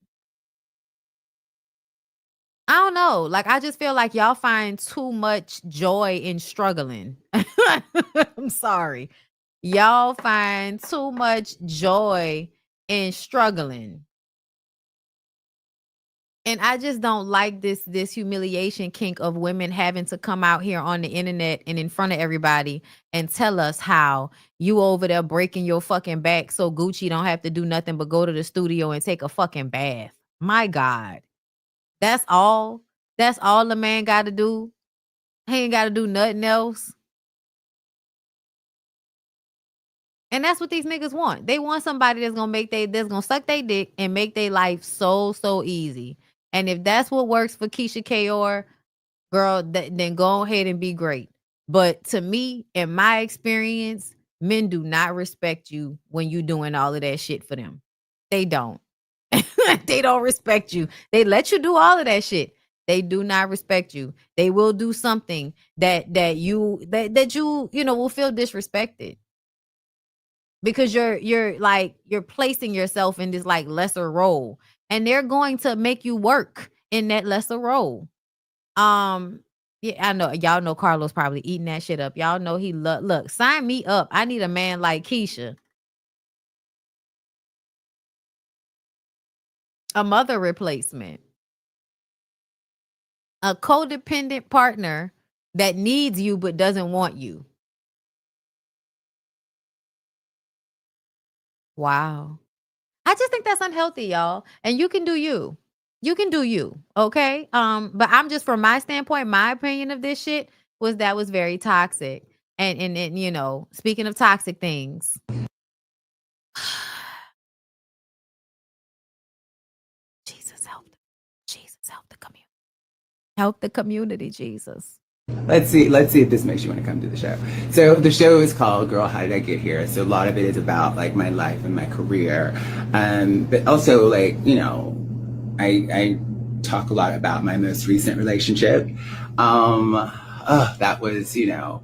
I don't know. Like, I just feel like y'all find too much joy in struggling. I'm sorry. Y'all find too much joy in struggling. And I just don't like this humiliation kink of women having to come out here on the internet and in front of everybody and tell us how you over there breaking your fucking back so Gucci don't have to do nothing but go to the studio and take a fucking bath. My God. That's all. That's all the man got to do. He ain't got to do nothing else. And that's what these niggas want. They want somebody that's gonna suck their dick and make their life so easy. And if that's what works for Keyshia Kayor, girl, then go ahead and be great. But to me, in my experience, men do not respect you when you doing all of that shit for them. They don't. They don't respect you. They let you do all of that shit. They do not respect you. They will do something that you will feel disrespected. Because you're placing yourself in this like lesser role, and they're going to make you work in that lesser role. Yeah, I know y'all know Carlos probably eating that shit up. Y'all know he look, sign me up. I need a man like Keyshia. A mother replacement. A codependent partner that needs you but doesn't want you. Wow. I just think that's unhealthy, y'all. And you can do you. You can do you, okay? But I'm just, from my standpoint, my opinion of this shit was very toxic. And you know, speaking of toxic things, Jesus help the community. Help the community, Jesus. Let's see if this makes you want to come to the show. So the show is called Girl, How Did I Get Here? So a lot of it is about like my life and my career. But also, like, you know, I talk a lot about my most recent relationship. That was, you know,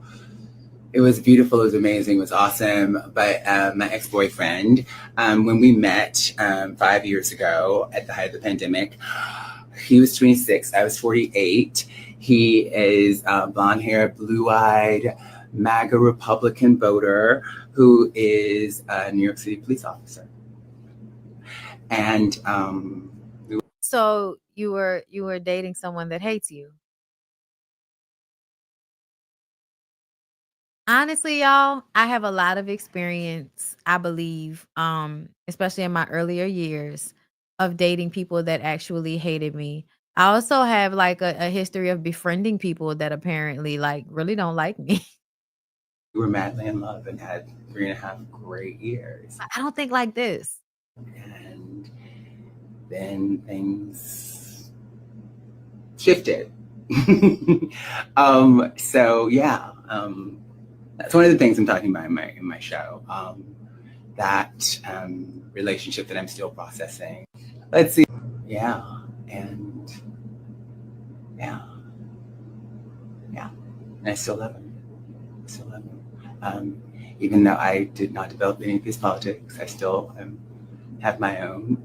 it was beautiful, it was amazing, it was awesome. But my ex-boyfriend, when we met 5 years ago at the height of the pandemic, he was 26, I was 48. He is blonde hair, blue-eyed, MAGA Republican voter who is a New York City police officer. And so you were dating someone that hates you. Honestly, y'all, I have a lot of experience, I believe, especially in my earlier years, of dating people that actually hated me. I also have like a history of befriending people that apparently like really don't like me. We were madly in love and had 3.5 great years. I don't think like this. And then things shifted. So yeah, that's one of the things I'm talking about in my show. That relationship that I'm still processing. Let's see. Yeah, and yeah. And I still love him. Even though I did not develop any of his politics, I still have my own.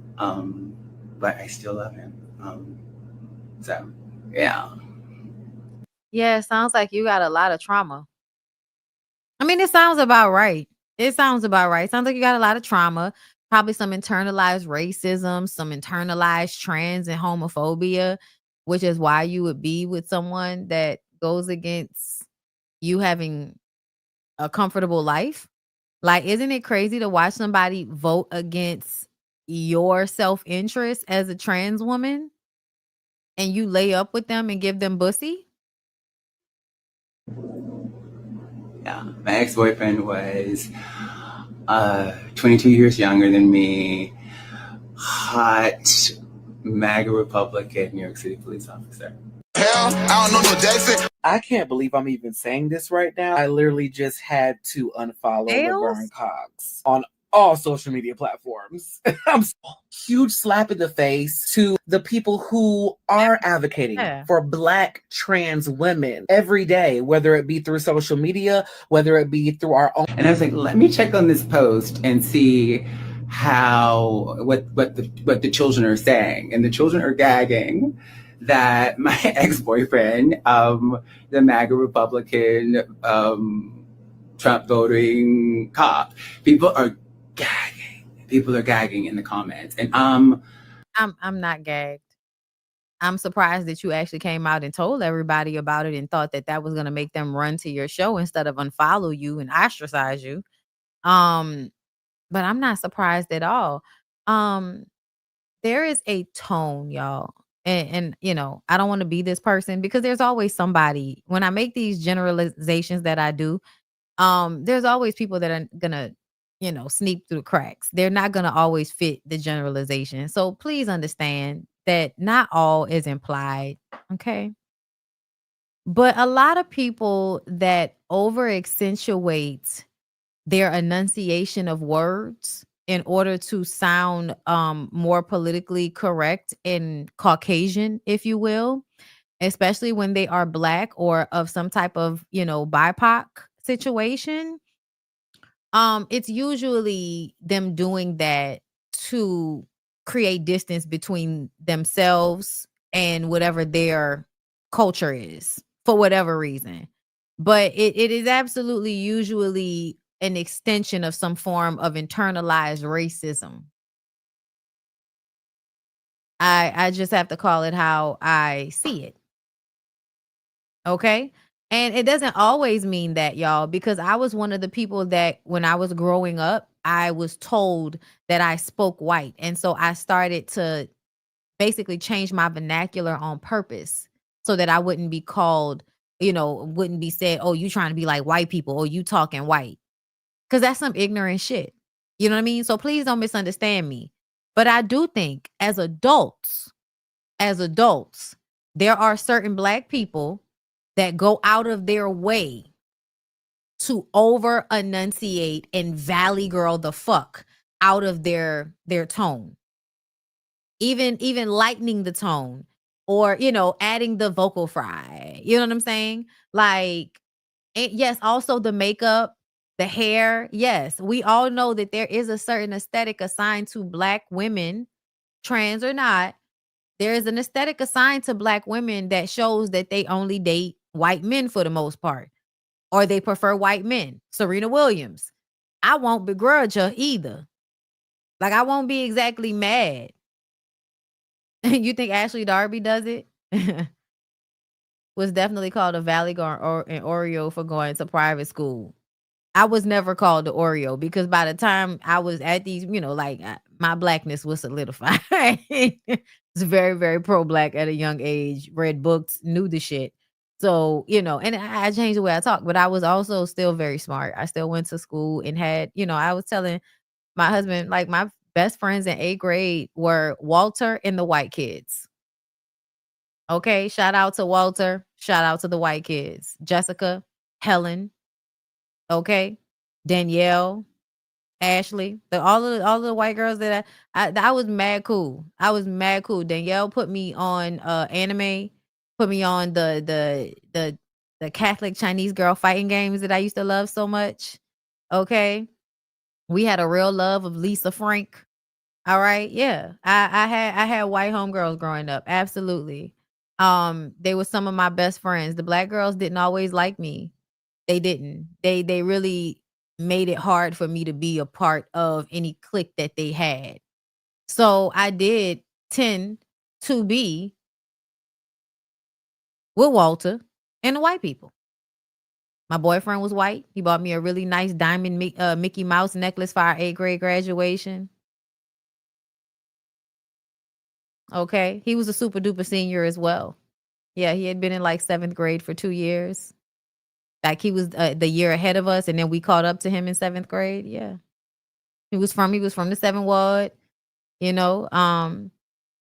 But I still love him. So yeah. Yeah, it sounds like you got a lot of trauma. I mean, it sounds about right. Sounds like you got a lot of trauma, probably some internalized racism, some internalized trans and homophobia, which is why you would be with someone that goes against you having a comfortable life. Like, isn't it crazy to watch somebody vote against your self-interest as a trans woman and you lay up with them and give them bussy? Yeah, my ex-boyfriend was 22 years younger than me, hot MAGA Republican New York City police officer. Hell, I don't know no Jason. I can't believe I'm even saying this right now. I literally just had to unfollow Laverne Cox on all social media platforms. I'm huge slap in the face to the people who are advocating for Black trans women every day, whether it be through social media, whether it be through our own. And I was like, let me check on this post and see what the children are saying. And the children are gagging that my ex-boyfriend, the MAGA Republican, Trump voting cop, people are gagging in the comments. And I'm not gagged. I'm surprised that you actually came out and told everybody about it and thought that that was going to make them run to your show instead of unfollow you and ostracize you. But I'm not surprised at all. There is a tone, y'all. And you know, I don't want to be this person because there's always somebody when I make these generalizations that I do, there's always people that are gonna, you know, sneak through the cracks. They're not gonna always fit the generalization. So please understand that not all is implied. Okay. But a lot of people that over accentuate their enunciation of words in order to sound more politically correct and Caucasian, if you will, especially when they are Black or of some type of, you know, BIPOC situation. It's usually them doing that to create distance between themselves and whatever their culture is for whatever reason. But it is absolutely usually an extension of some form of internalized racism. I just have to call it how I see it. Okay? And it doesn't always mean that, y'all, because I was one of the people that when I was growing up, I was told that I spoke white. And so I started to basically change my vernacular on purpose so that I wouldn't be called, you know, wouldn't be said, oh, you trying to be like white people or you talking white. Because that's some ignorant shit. You know what I mean? So please don't misunderstand me. But I do think as adults, there are certain Black people that go out of their way to over enunciate and valley girl the fuck out of their tone. Even lightening the tone or, you know, adding the vocal fry. You know what I'm saying? Like, yes, also the makeup, the hair. Yes, we all know that there is a certain aesthetic assigned to Black women, trans or not. There is an aesthetic assigned to Black women that shows that they only date white men for the most part, or they prefer white men. Serena Williams. I won't begrudge her either. Like, I won't be exactly mad. You think Ashley Darby does it? Was definitely called a Valley Girl or an Oreo for going to private school. I was never called the Oreo because by the time I was at these, you know, like my Blackness was solidified. It's very, very pro-Black at a young age, read books, knew the shit. So, you know, and I changed the way I talk, but I was also still very smart. I still went to school and had, you know, I was telling my husband, like my best friends in 8th grade were Walter and the white kids. Okay, shout out to Walter. Shout out to the white kids. Jessica, Helen, okay, Danielle, Ashley, all of the white girls that I was mad cool. I was mad cool. Danielle put me on anime, put me on the Catholic Chinese girl fighting games that I used to love so much. Okay, we had a real love of Lisa Frank. All right, yeah, I had white homegirls growing up. Absolutely. They were some of my best friends. The Black girls didn't always like me. They didn't. They really made it hard for me to be a part of any clique that they had. So I did tend to be with Walter and the white people. My boyfriend was white. He bought me a really nice diamond Mickey Mouse necklace for our 8th grade graduation. Okay. He was a super duper senior as well. Yeah, he had been in like 7th grade for 2 years. Like he was the year ahead of us, and then we caught up to him in 7th grade. Yeah, he was from the 7th Ward. You know,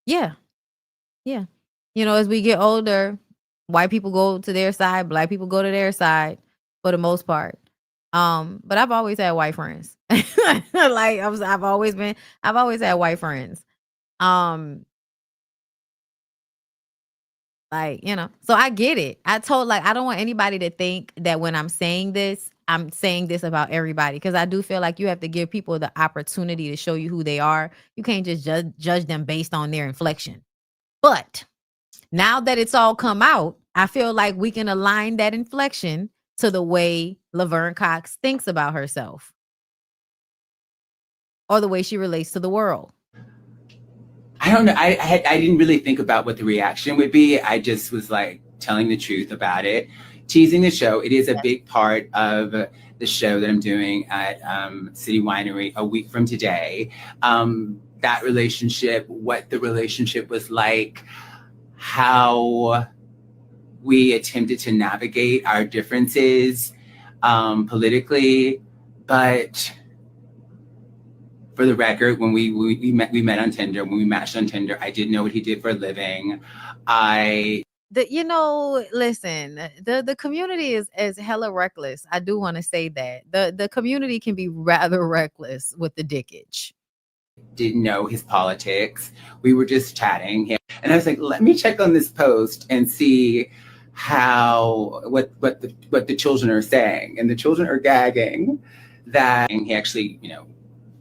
yeah. You know, as we get older, white people go to their side, Black people go to their side for the most part. But I've always had white friends. Like I've always had white friends. Like, so I get it. I don't want anybody to think that when I'm saying this about everybody, because I do feel like you have to give people the opportunity to show you who they are. You can't just judge them based on their inflection. But now that it's all come out, I feel like we can align that inflection to the way Laverne Cox thinks about herself or the way she relates to the world. I don't know. I didn't really think about what the reaction would be. I just was like telling the truth about it, teasing the show. It is a big part of the show that I'm doing at City Winery a week from today. That relationship, what the relationship was like, how we attempted to navigate our differences politically, but for the record, when we met on Tinder, when we matched on Tinder, I didn't know what he did for a living. Listen, the community is hella reckless. I do want to say that. The community can be rather reckless with the dickage. Didn't know his politics. We were just chatting. And I was like, let me check on this post and see what the children are saying. And the children are gagging that he actually,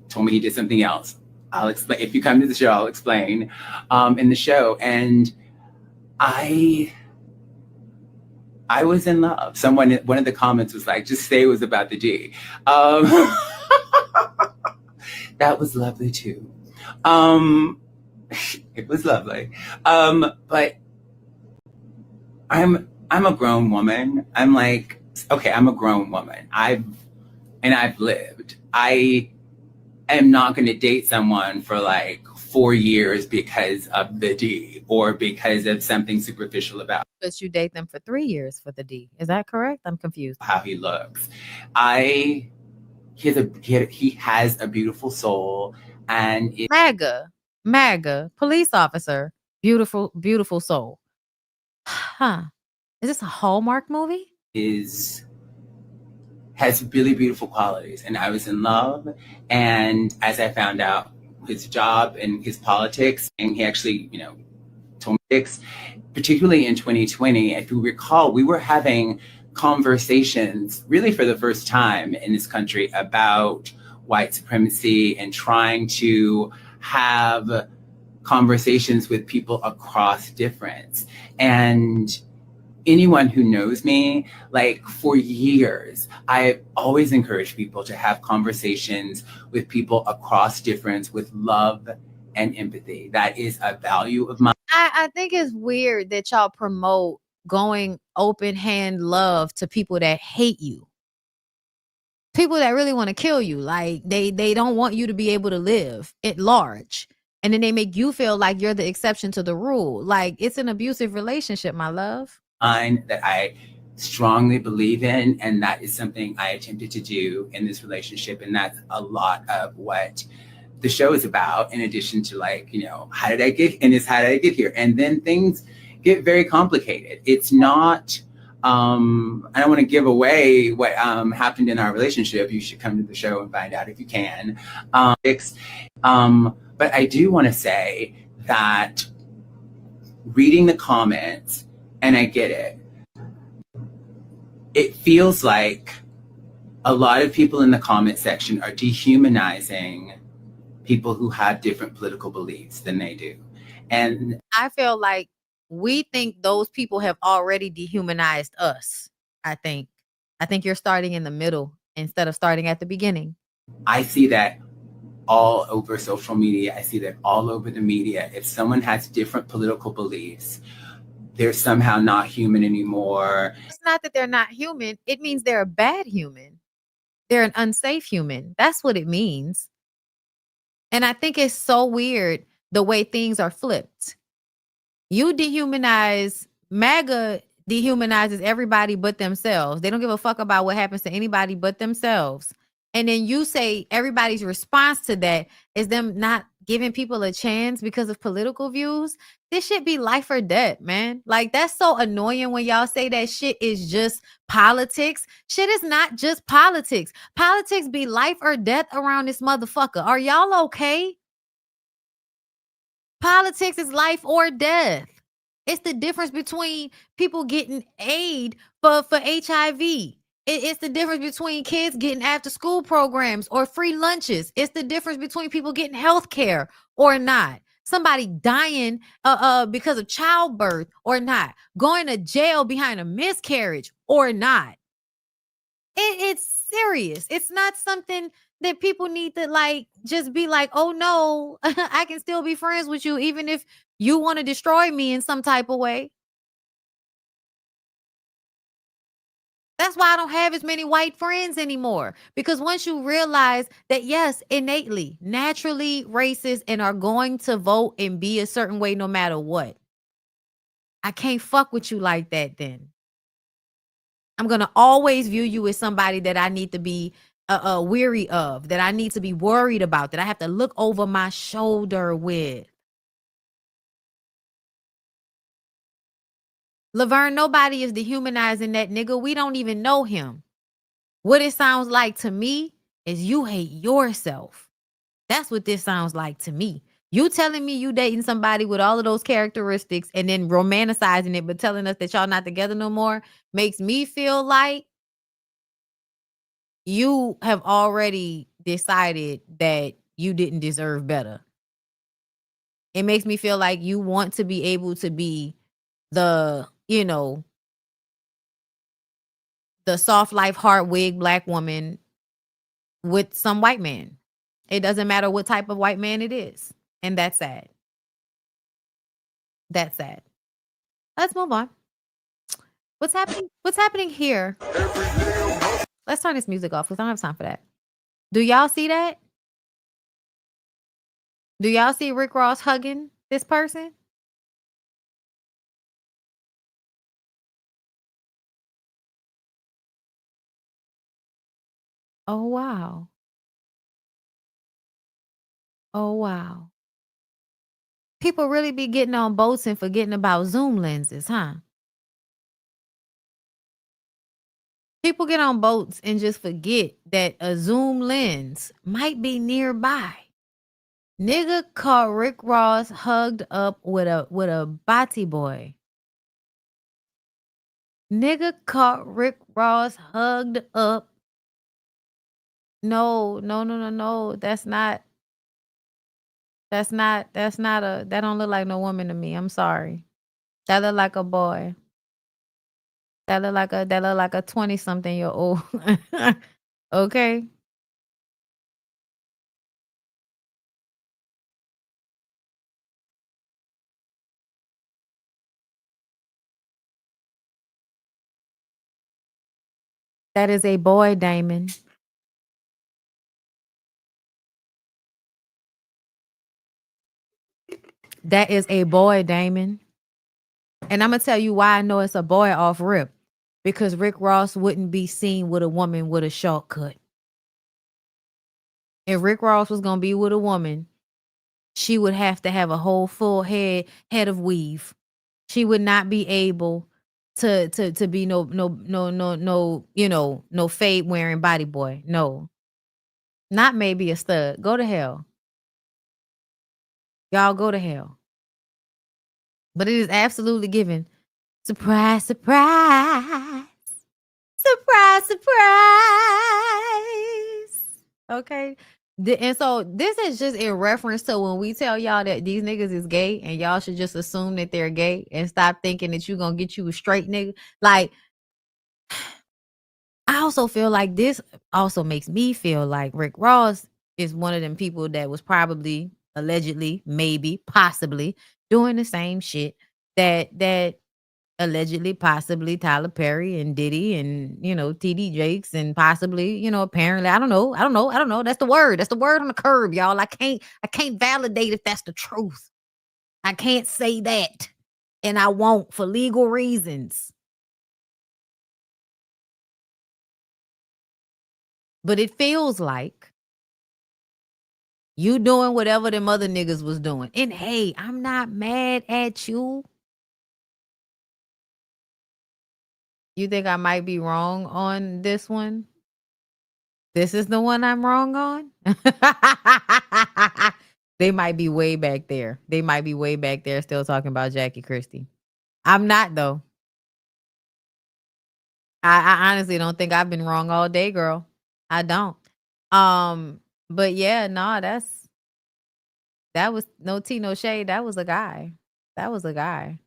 told me he did something else. I'll explain. If you come to the show, I'll explain in the show. And I was in love. One of the comments was like, just say it was about the D. That was lovely too. It was lovely. But I'm a grown woman. I'm like, okay, I'm a grown woman. I've lived. I am not going to date someone for like 4 years because of the D or because of something superficial about. But you date them for 3 years for the D. Is that correct? I'm confused. How he looks. He has a beautiful soul, and MAGA police officer, beautiful, beautiful soul. Huh? Is this a Hallmark movie? Has really beautiful qualities, and I was in love. And as I found out his job and his politics, and he actually, told me, particularly in 2020, if you recall, we were having conversations really for the first time in this country about white supremacy and trying to have conversations with people across difference. And anyone who knows me, like for years, I've always encouraged people to have conversations with people across difference with love and empathy. That is a value of mine. I think it's weird that y'all promote going open hand love to people that hate you. People that really want to kill you. Like they don't want you to be able to live at large. And then they make you feel like you're the exception to the rule. Like it's an abusive relationship, my love. That I strongly believe in, and that is something I attempted to do in this relationship, and that's a lot of what the show is about, in addition to how did I get here? And then things get very complicated. It's not I don't want to give away what happened in our relationship. You should come to the show and find out if you can. But I do want to say that reading the comments, and I get it. It feels like a lot of people in the comment section are dehumanizing people who have different political beliefs than they do. And I feel like we think those people have already dehumanized us. I think you're starting in the middle instead of starting at the beginning. I see that all over social media. I see that all over the media. If someone has different political beliefs, they're somehow not human anymore. It's not that they're not human. It means they're a bad human. They're an unsafe human. That's what it means. And I think it's so weird the way things are flipped. MAGA dehumanizes everybody but themselves. They don't give a fuck about what happens to anybody but themselves. And then you say everybody's response to that is them not giving people a chance because of political views, this shit be life or death, man. Like, that's so annoying when y'all say that shit is just politics. Shit is not just politics. Politics be life or death around this motherfucker. Are y'all okay? Politics is life or death. It's the difference between people getting aid for HIV. It's the difference between kids getting after school programs or free lunches. It's the difference between people getting health care or not. Somebody dying because of childbirth or not. Going to jail behind a miscarriage or not. It's serious. It's not something that people need to like just be like, oh no, I can still be friends with you even if you want to destroy me in some type of way. That's why I don't have as many white friends anymore. Because once you realize that, yes, innately, naturally racist and are going to vote and be a certain way no matter what, I can't fuck with you like that then. I'm going to always view you as somebody that I need to be weary of, that I need to be worried about, that I have to look over my shoulder with. Laverne, nobody is dehumanizing that nigga. We don't even know him. What it sounds like to me is you hate yourself. That's what this sounds like to me. You telling me you dating somebody with all of those characteristics and then romanticizing it, but telling us that y'all not together no more makes me feel like you have already decided that you didn't deserve better. It makes me feel like you want to be able to be the, you know, the soft life, hard wig black woman with some white man. It doesn't matter what type of white man it is. And that's sad. That's sad. Let's move on. What's happening? What's happening here? Let's turn this music off because I don't have time for that. Do y'all see that? Do y'all see Rick Ross hugging this person? Oh, wow. Oh, wow. People really be getting on boats and forgetting about zoom lenses, huh? People get on boats and just forget that a zoom lens might be nearby. Nigga caught Rick Ross hugged up with a body boy. Nigga caught Rick Ross hugged up. No. That's not that don't look like no woman to me. I'm sorry. That look like a boy. That look like a 20-something-year-old. Okay. That is a boy, Damon. That is a boy, Damon. And I'm going to tell you why I know it's a boy off rip. Because Rick Ross wouldn't be seen with a woman with a shortcut. If Rick Ross was going to be with a woman, she would have to have a whole full head of weave. She would not be able to be no, you know, no fade wearing body boy. No. Not maybe a stud. Go to hell. Y'all go to hell. But it is absolutely given. Surprise, surprise. Surprise, surprise. Okay. And so this is just in reference to when we tell y'all that these niggas is gay and y'all should just assume that they're gay and stop thinking that you're going to get you a straight nigga. Like, I also feel like this also makes me feel like Rick Ross is one of them people that was probably, allegedly, maybe, possibly doing the same shit that allegedly, possibly Tyler Perry and Diddy and, you know, TD Jakes and possibly, you know, apparently, I don't know. That's the word. That's the word on the curb, y'all. I can't validate if that's the truth. I can't say that. And I won't for legal reasons. But it feels like You doing whatever them other niggas was doing. And hey, I'm not mad at you. You think I might be wrong on this one? This is the one I'm wrong on? They might be way back there. They might be way back there still talking about Jackie Christie. I'm not, though. I honestly don't think I've been wrong all day, girl. I don't. But yeah, no, that was no tea, no shade. That was a guy. That was a guy.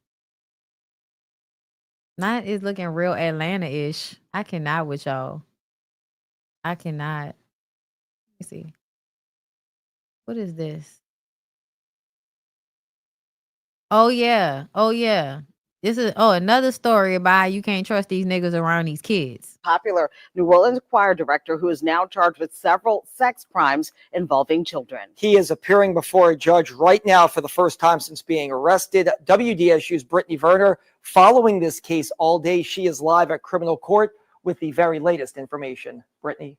Not is looking real Atlanta-ish. I cannot with y'all. I cannot. Let me see. What is this? Oh yeah. Oh yeah. This is another story about how you can't trust these niggas around these kids. Popular New Orleans choir director who is now charged with several sex crimes involving children. He is appearing before a judge right now for the first time since being arrested. WDSU's Brittany Werner following this case all day. She is live at criminal court with the very latest information. Brittany.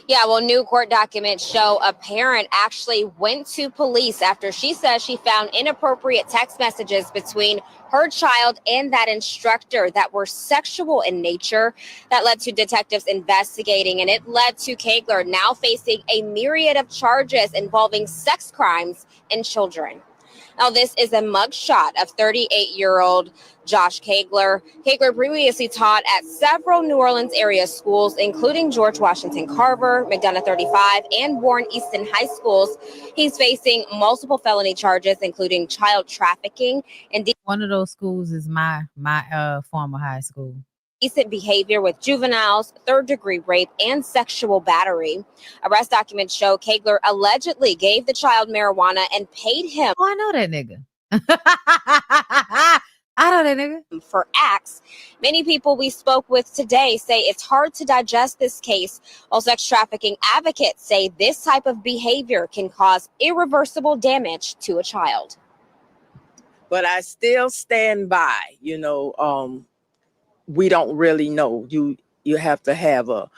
Yeah, well, new court documents show a parent actually went to police after she says she found inappropriate text messages between her child and that instructor that were sexual in nature. That led to detectives investigating, and it led to Kegler now facing a myriad of charges involving sex crimes and children. Now, this is a mugshot of 38-year-old Josh Kegler. Kegler previously taught at several New Orleans area schools, including George Washington Carver, McDonough 35, and Warren Easton High Schools. He's facing multiple felony charges, including child trafficking and one of those schools is my former high school. Decent behavior with juveniles, third-degree rape, and sexual battery. Arrest documents show Kegler allegedly gave the child marijuana and paid him. Oh, I know that nigga. I know that nigga. For acts. Many people we spoke with today say it's hard to digest this case, while sex trafficking advocates say this type of behavior can cause irreversible damage to a child. But I still stand by, we don't really know. You have to have a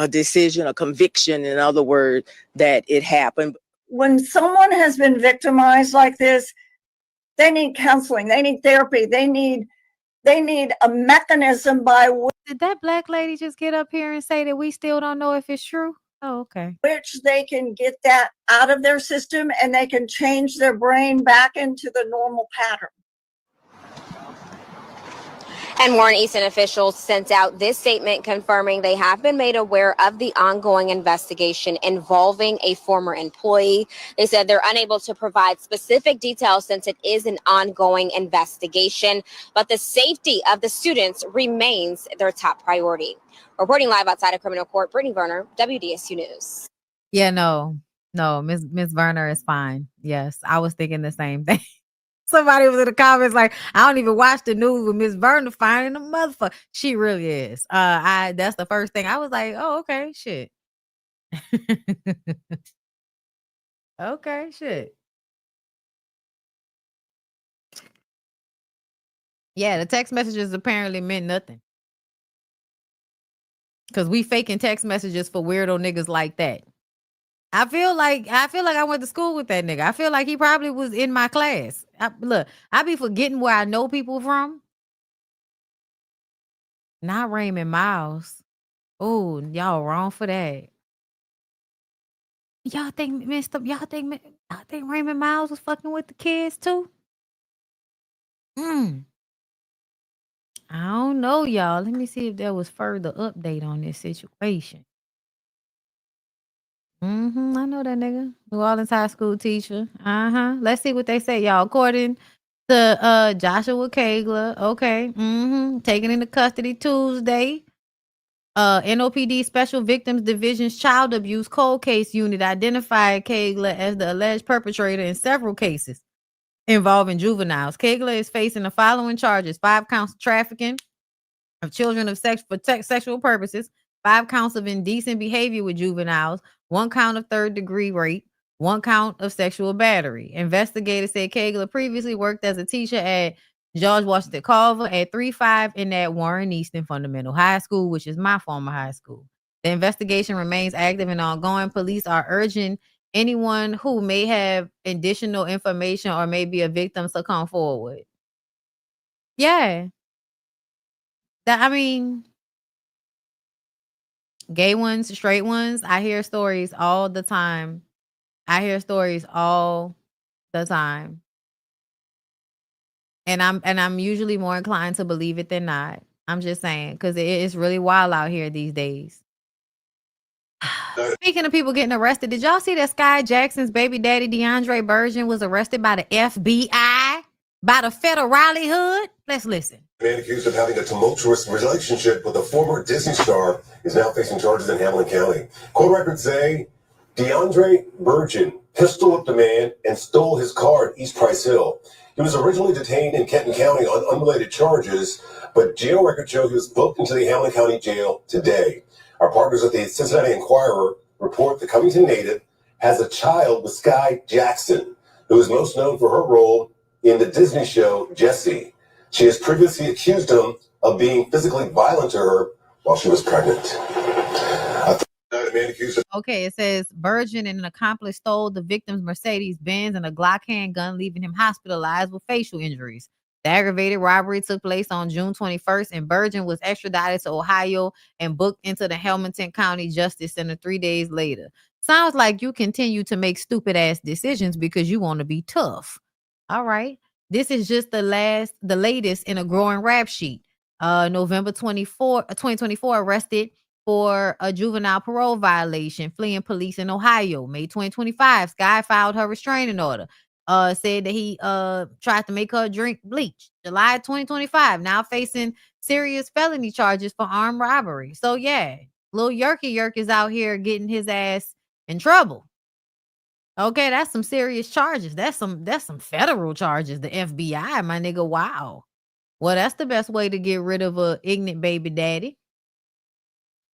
decision, a conviction, in other words, that it happened. When someone has been victimized like this, they need counseling, they need therapy, they need a mechanism by which. Did that black lady just get up here and say that we still don't know if it's true? Oh, okay. Which they can get that out of their system and they can change their brain back into the normal pattern. And Warren Easton officials sent out this statement confirming they have been made aware of the ongoing investigation involving a former employee. They said they're unable to provide specific details since it is an ongoing investigation, but the safety of the students remains their top priority. Reporting live outside of criminal court, Brittany Werner, WDSU News. Yeah, no, Miss Werner is fine. Yes, I was thinking the same thing. Somebody was in the comments like, I don't even watch the news with Miss Werner finding the motherfucker. She really is. That's the first thing. I was like, oh, okay, shit. Okay, shit. Yeah, the text messages apparently meant nothing. Because we faking text messages for weirdo niggas like that. I feel like I went to school with that nigga. I feel like he probably was in my class. Look, I be forgetting where I know people from. Not Raymond Miles. Oh, y'all wrong for that. Y'all think Raymond Miles was fucking with the kids too? I don't know, y'all. Let me see if there was further update on this situation. I know that nigga. New Orleans high school teacher. Let's see what they say, y'all. According to Joshua Kegler, okay. Taken into custody Tuesday. NOPD Special Victims Division's Child Abuse Cold Case Unit identified Kegler as the alleged perpetrator in several cases involving juveniles. Kegler is facing the following charges: 5 counts of trafficking of children of sexual purposes, 5 counts of indecent behavior with juveniles, 1 count of third-degree rape, 1 count of sexual battery. Investigators said Kegler previously worked as a teacher at George Washington Carver at 3-5 in that Warren Easton Fundamental High School, which is my former high school. The investigation remains active and ongoing. Police are urging anyone who may have additional information or may be a victim to come forward. Yeah. I mean, gay ones, straight ones, I hear stories all the time. I hear stories all the time. And I'm usually more inclined to believe it than not. I'm just saying, because it's really wild out here these days. Speaking of people getting arrested, did y'all see that Sky Jackson's baby daddy DeAndre Burgeon was arrested by the FBI, by the federale hood? Let's listen. Man accused of having a tumultuous relationship with a former Disney star is now facing charges in Hamilton County. Court records say DeAndre Burgeon pistol whipped a man and stole his car at East Price Hill. He was originally detained in Kenton County on unrelated charges, but jail records show he was booked into the Hamilton County Jail today. Our partners at the Cincinnati Enquirer report the Covington native has a child with Sky Jackson, who is most known for her role in the Disney show Jessie. She has previously accused him of being physically violent to her while she was pregnant. Okay, it says Burgeon and an accomplice stole the victim's Mercedes-Benz and a Glock handgun, leaving him hospitalized with facial injuries. The aggravated robbery took place on June 21st, and Burgeon was extradited to Ohio and booked into the Hamilton County Justice Center 3 days later. Sounds like you continue to make stupid-ass decisions because you want to be tough. All right. This is just the latest in a growing rap sheet. November 2024, arrested for a juvenile parole violation, fleeing police in Ohio. May 2025, Sky filed her restraining order. Said that he tried to make her drink bleach. July 2025, now facing serious felony charges for armed robbery. So yeah, little Yerk is out here getting his ass in trouble. Okay, that's some serious charges. That's some federal charges. The FBI, my nigga. Wow. Well, that's the best way to get rid of a ignorant baby daddy.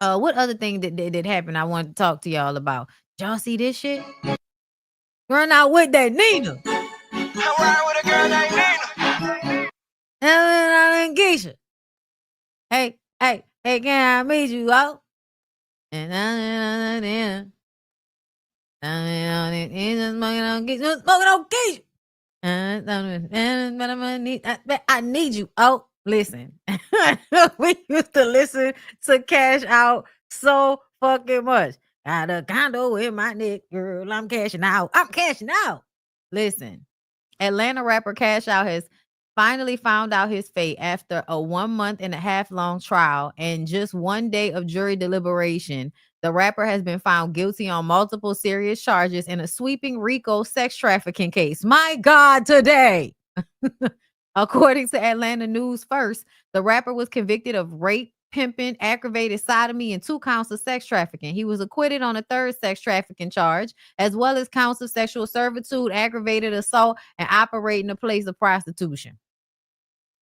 What other thing that happened I wanted to talk to y'all about? Y'all see this shit? Run out with that Nina. I'm riding with a girl named Nina. And Keyshia. Hey, can I meet you out? And smoking on Keyshia. I need you. Oh, listen. We used to listen to Cash Out so fucking much. Got a condo in my neck, girl. I'm cashing out. Listen, Atlanta rapper Cash Out has finally found out his fate after a 1.5 month long trial and just 1 day of jury deliberation. The rapper has been found guilty on multiple serious charges in a sweeping RICO sex trafficking case. My God, today. According to Atlanta News First, the rapper was convicted of rape, pimping, aggravated sodomy, and 2 counts of sex trafficking. He was acquitted on a 3rd sex trafficking charge, as well as counts of sexual servitude, aggravated assault, and operating a place of prostitution.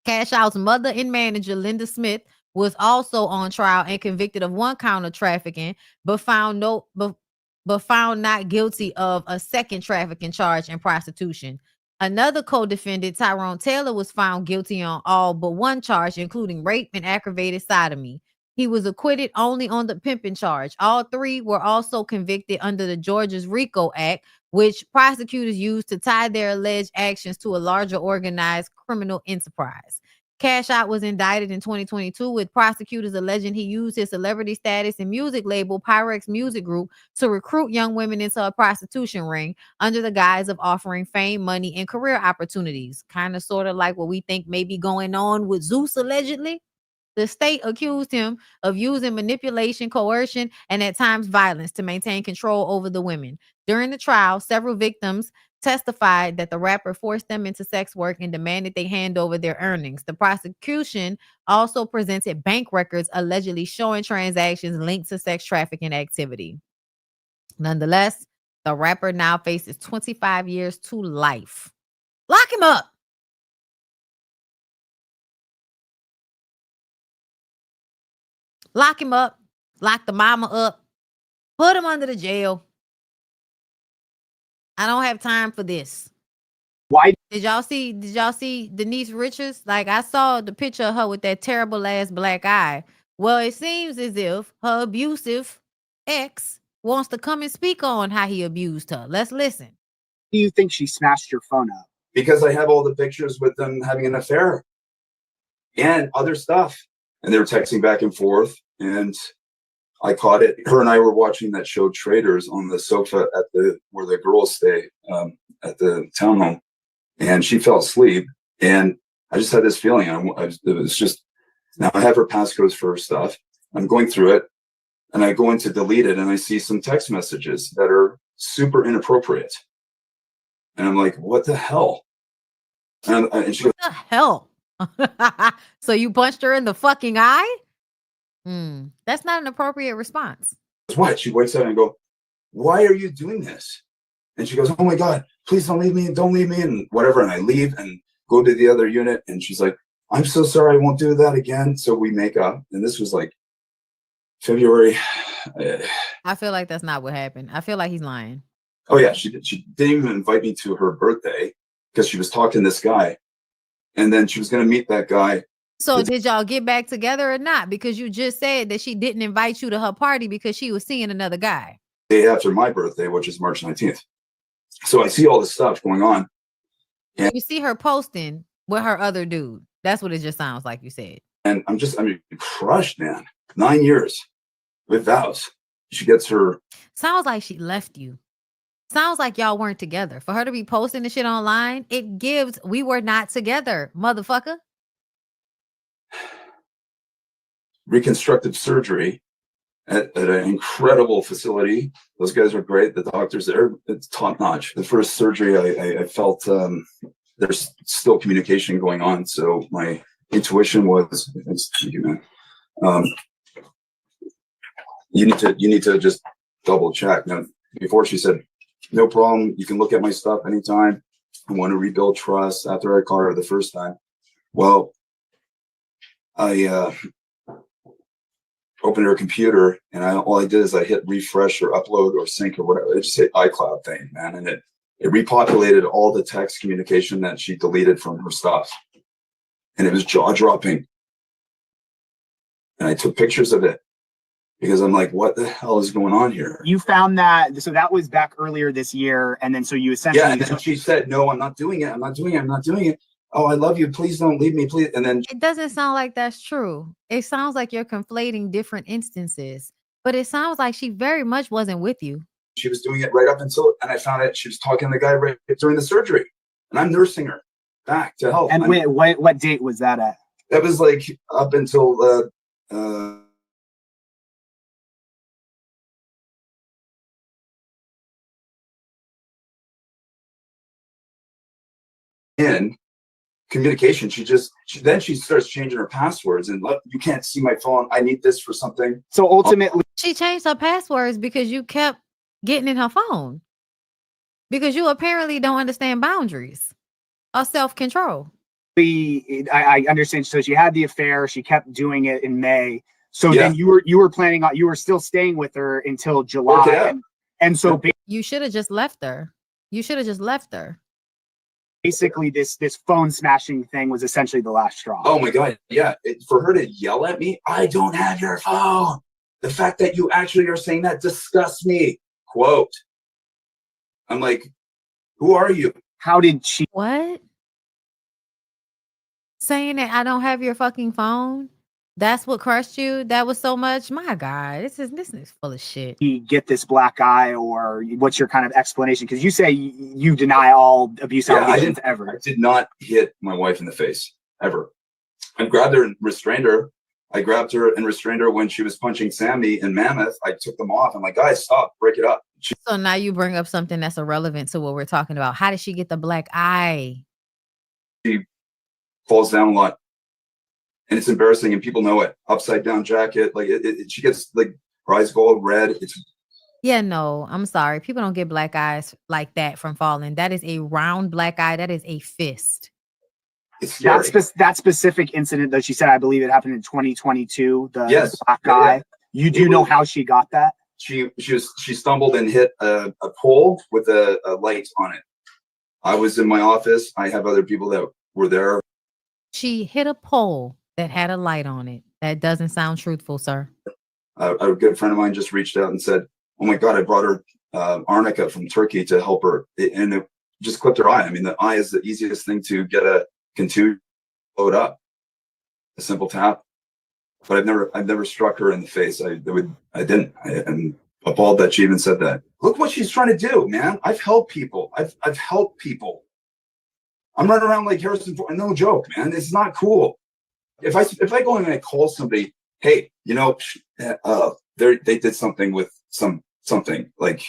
Cash Out's mother and manager, Linda Smith, was also on trial and convicted of 1 count of trafficking, but found not guilty of a 2nd trafficking charge in prostitution. Another co-defendant, Tyrone Taylor, was found guilty on all but 1 charge, including rape and aggravated sodomy. He was acquitted only on the pimping charge. All 3 were also convicted under the Georgia's RICO Act, which prosecutors used to tie their alleged actions to a larger organized criminal enterprise. Cash Out was indicted in 2022, with prosecutors alleging he used his celebrity status and music label Pyrex Music Group to recruit young women into a prostitution ring under the guise of offering fame, money, and career opportunities. Kind of sort of like what we think may be going on with Zeus allegedly. The state accused him of using manipulation, coercion, and at times violence to maintain control over the women. During the trial, several victims testified that the rapper forced them into sex work and demanded they hand over their earnings. The prosecution also presented bank records allegedly showing transactions linked to sex trafficking activity. Nonetheless, the rapper now faces 25 years to life. Lock him up. Lock him up. Lock the mama up. Put him under the jail. I don't have time for this. Why did y'all see Denise Richards? Like, I saw the picture of her with that terrible ass black eye Well, it seems as if her abusive ex wants to come and speak on how he abused her. Let's listen. Do you think she smashed your phone up? Because I have all the pictures with them having an affair and other stuff. And they were texting back and forth, and I caught it. Her and I were watching that show Traders on the sofa at where the girls stay at the townhome, and she fell asleep. And I just had this feeling. It was just, now I have her passcodes for her stuff. I'm going through it, and I go in to delete it, and I see some text messages that are super inappropriate. And I'm like, what the hell? And she goes, what the hell? So you punched her in the fucking eye? That's not an appropriate response. what? She wakes up and I go, why are you doing this? And she goes, oh my God, please don't leave me, and whatever. And I leave and go to the other unit. And she's like, I'm so sorry, I won't do that again. So we make up. And this was like February. I feel like that's not what happened. I feel like he's lying. Oh yeah, she didn't even invite me to her birthday because she was talking to this guy. And then she was going to meet that guy. So did y'all get back together or not? Because you just said that she didn't invite you to her party because she was seeing another guy. Day after my birthday, which is March 19th. So I see all this stuff going on. And you see her posting with her other dude. That's what it just sounds like you said. And I'm crushed, man. 9 years with vows. She gets her. Sounds like she left you. Sounds like y'all weren't together. For her to be posting the shit online, it gives we were not together, motherfucker. Reconstructive surgery at an incredible facility. Those guys are great. The doctors there, it's top notch. The first surgery, I felt there's still communication going on. So my intuition was, thank you, man. You need to just double check. Now, before she said, no problem. You can look at my stuff anytime. I want to rebuild trust after I caught her the first time. Well, I opened her computer, and all I did is I hit refresh or upload or sync or whatever. I just hit iCloud thing, man, and it repopulated all the text communication that she deleted from her stuff, and it was jaw dropping. And I took pictures of it because I'm like, what the hell is going on here? You found that, so that was back earlier this year, and then so you essentially and then she said, no, I'm not doing it. I'm not doing it. Oh, I love you. Please don't leave me, please. And then it doesn't sound like that's true. It sounds like you're conflating different instances, but it sounds like she very much wasn't with you. She was doing it right up until, and I found out she was talking to the guy right during the surgery, and I'm nursing her back to health. And what date was that at? That was like up until in communication. She starts changing her passwords and you can't see my phone. I need this for something. So ultimately she changed her passwords because you kept getting in her phone, because you apparently don't understand boundaries or self-control. I understand. So she had the affair. She kept doing it in May. So then you were planning on, you were still staying with her until July. And so you should have just left her. Basically, this phone smashing thing was essentially the last straw. Oh my God. Yeah. For her to yell at me, I don't have your phone. The fact that you actually are saying that disgusts me. Quote. I'm like, who are you? How did she? What? Saying that I don't have your fucking phone? That's what crushed you? That was so much? My God, this is full of shit. You get this black eye, or what's your kind of explanation? Because you say you deny all abuse allegations ever. I did not hit my wife in the face, ever. I grabbed her and restrained her. I grabbed her and restrained her when she was punching Sammy in Mammoth. I took them off. I'm like, guys, stop, break it up. So now you bring up something that's irrelevant to what we're talking about. How did she get the black eye? She falls down a lot. And it's embarrassing, and people know it. Upside down jacket, like she gets like her eyes go all red. Yeah, no, I'm sorry. People don't get black eyes like that from falling. That is a round black eye. That is a fist. That specific incident that she said, I believe it happened in 2022. The black eye. Yeah. You do know how she got that? She stumbled and hit a pole with a light on it. I was in my office. I have other people that were there. She hit a pole that had a light on it. That doesn't sound truthful, sir. A good friend of mine just reached out and said, "Oh my God, I brought her arnica from Turkey to help her," and it just clipped her eye. I mean, the eye is the easiest thing to get a contusion, blow it up, a simple tap. But I've never struck her in the face. I didn't. I'm appalled that she even said that. Look what she's trying to do, man. I've helped people. I've helped people. I'm running around like Harrison Ford. No joke, man. It's not cool. If I go in and I call somebody, hey, you know, they did something with something like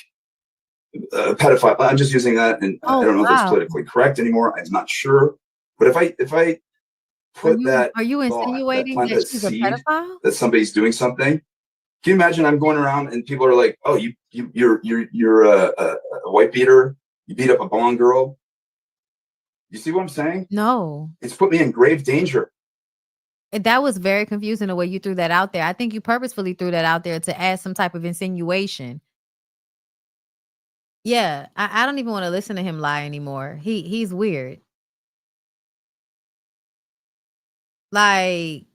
a pedophile. I'm just using that, and I don't know if it's politically correct anymore. I'm not sure. But if I put are you insinuating that she's a pedophile? That somebody's doing something. Can you imagine? I'm going around and people are like, "Oh, you're a white beater. You beat up a blonde girl." You see what I'm saying? No. It's put me in grave danger. That was very confusing the way you threw that out there. I think you purposefully threw that out there to add some type of insinuation. Yeah, I don't even want to listen to him lie anymore. He's weird. Like,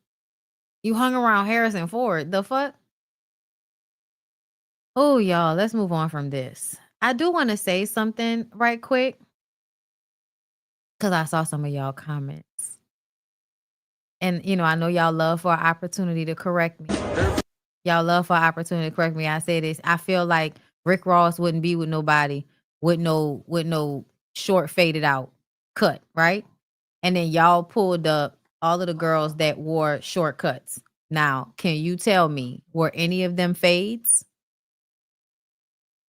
you hung around Harrison Ford. The fuck? Oh, y'all, let's move on from this. I do want to say something right quick, because I saw some of y'all comments. And, you know, I know y'all love for an opportunity to correct me. Y'all love for an opportunity to correct me. I say this. I feel like Rick Ross wouldn't be with nobody with no short faded out cut, right? And then y'all pulled up all of the girls that wore short cuts. Now, can you tell me, were any of them fades?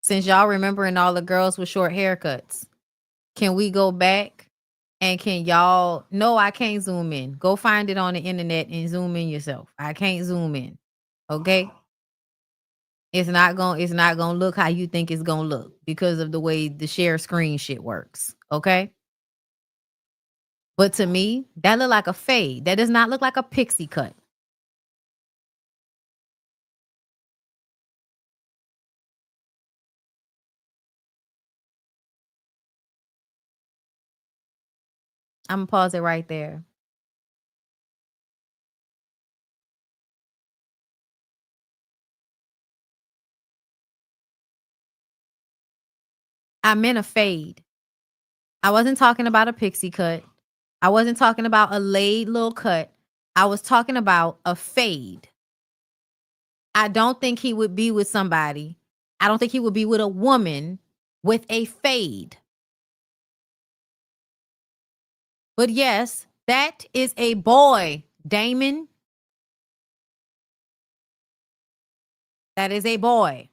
Since y'all remembering all the girls with short haircuts, can we go back and can y'all, no, I can't zoom in. Go find it on the internet and zoom in yourself. I can't zoom in. Okay? It's not gonna look how you think it's gonna look because of the way the share screen shit works. Okay? But to me, that look like a fade. That does not look like a pixie cut. I'm gonna pause it right there. I meant a fade. I wasn't talking about a pixie cut. I wasn't talking about a laid little cut. I was talking about a fade. I don't think he would be with somebody. I don't think he would be with a woman with a fade. But yes, that is a boy, Damon. That is a boy.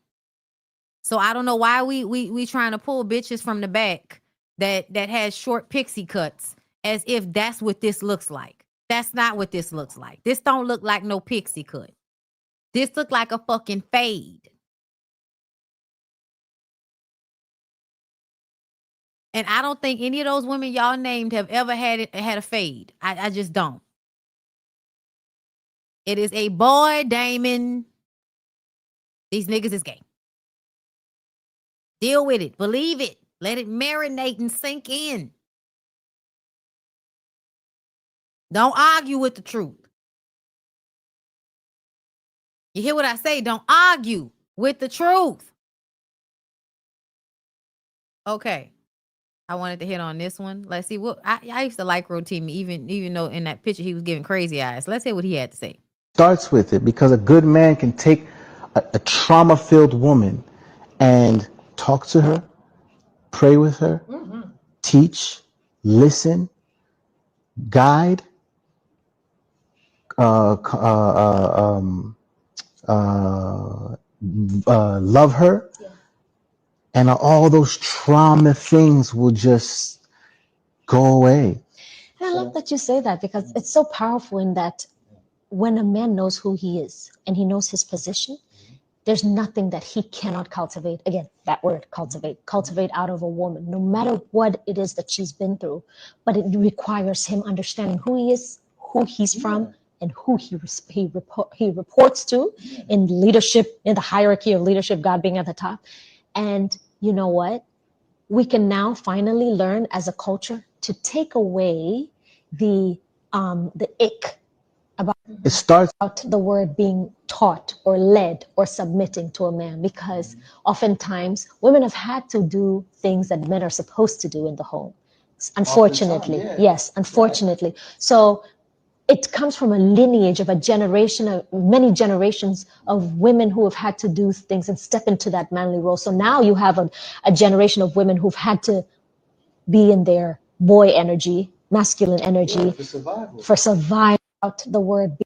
So I don't know why we trying to pull bitches from the back that has short pixie cuts as if that's what this looks like. That's not what this looks like. This don't look like no pixie cut. This look like a fucking fade. And I don't think any of those women y'all named have ever had a fade. I just don't. It is a boy, Damon. These niggas is gay. Deal with it. Believe it. Let it marinate and sink in. Don't argue with the truth. You hear what I say? Don't argue with the truth. Okay. I wanted to hit on this one. Let's see what I used to like Rotimi, even though in that picture he was giving crazy eyes. Let's hear what he had to say. Starts with it because a good man can take a trauma-filled woman and talk to her, pray with her, teach, listen, guide, love her, and all those trauma things will just go away. And I love that you say that because it's so powerful in that when a man knows who he is and he knows his position, there's nothing that he cannot cultivate. Again, that word, cultivate out of a woman, no matter what it is that she's been through. But it requires him understanding who he is, who he's from, and who he reports to in leadership, in the hierarchy of leadership, God being at the top. And you know what? We can now finally learn as a culture to take away the ick about It starts the word being taught or led or submitting to a man, because oftentimes women have had to do things that men are supposed to do in the home. Unfortunately, yes, unfortunately. So it comes from a lineage of a generation of many generations of women who have had to do things and step into that manly role. So now you have a generation of women who've had to be in their boy energy, masculine energy, for survival. The word.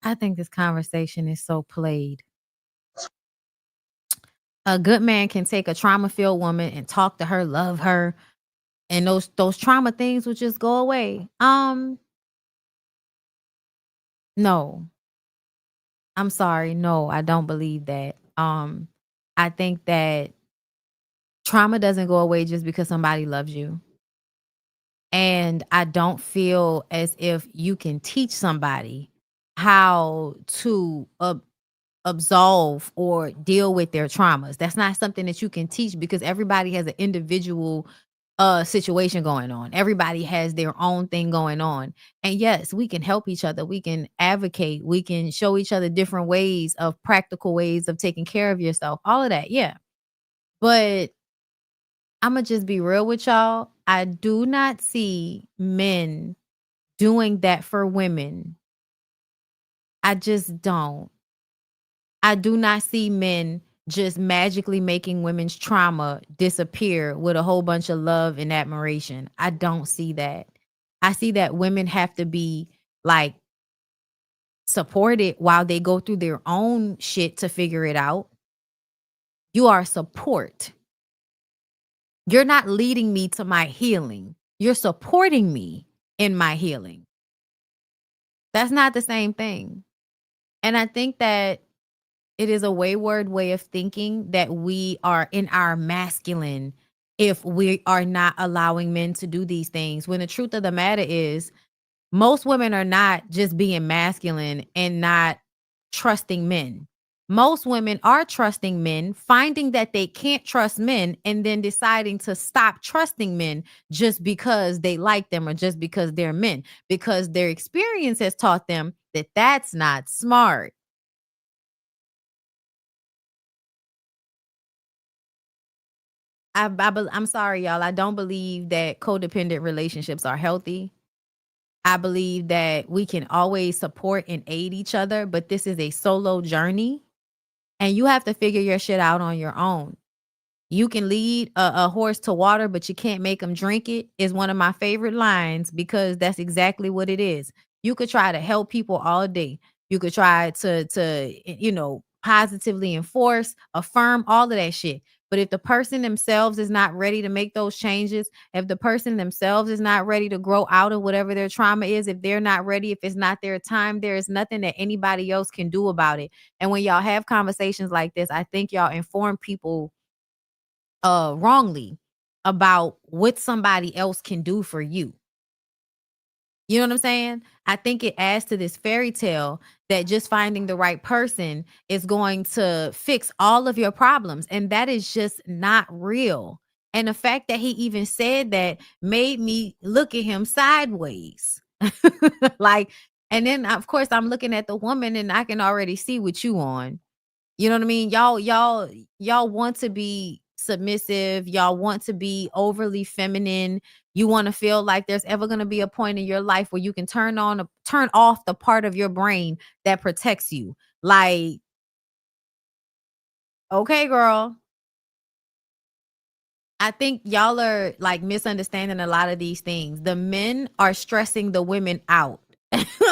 I think this conversation is so played. A good man can take a trauma-filled woman and talk to her, love her, and those trauma things will just go away. No. I'm sorry. No, I don't believe that. I think that trauma doesn't go away just because somebody loves you. And I don't feel as if you can teach somebody how to absolve or deal with their traumas. That's not something that you can teach, because everybody has an individual situation going on. Everybody has their own thing going on. And yes, we can help each other. We can advocate. We can show each other different ways, of practical ways of taking care of yourself. All of that. Yeah. But I'm going to just be real with y'all. I do not see men doing that for women. I just don't. I do not see men just magically making women's trauma disappear with a whole bunch of love and admiration. I don't see that. I see that women have to be like supported while they go through their own shit to figure it out. You are support. You're not leading me to my healing. You're supporting me in my healing. That's not the same thing. And I think that it is a wayward way of thinking that we are in our masculine if we are not allowing men to do these things. When the truth of the matter is, most women are not just being masculine and not trusting men. Most women are trusting men, finding that they can't trust men, and then deciding to stop trusting men just because they like them or just because they're men, because their experience has taught them that that's not smart. I'm sorry, y'all. I don't believe that codependent relationships are healthy. I believe that we can always support and aid each other, but this is a solo journey, and you have to figure your shit out on your own. You can lead a horse to water, but you can't make him drink it, is one of my favorite lines, because that's exactly what it is. You could try to help people all day. You could try to positively enforce, affirm, all of that shit. But if the person themselves is not ready to make those changes, if the person themselves is not ready to grow out of whatever their trauma is, if they're not ready, if it's not their time, there is nothing that anybody else can do about it. And when y'all have conversations like this, I think y'all inform people wrongly about what somebody else can do for you. You know what I'm saying? I think it adds to this fairy tale that just finding the right person is going to fix all of your problems. And that is just not real. And the fact that he even said that made me look at him sideways. Like, and then of course I'm looking at the woman and I can already see what you on. You know what I mean? Y'all want to be submissive. Y'all want to be overly feminine. You want to feel like there's ever going to be a point in your life where you can turn off the part of your brain that protects you. Like, okay, girl. I think y'all are like misunderstanding a lot of these things. The men are stressing the women out.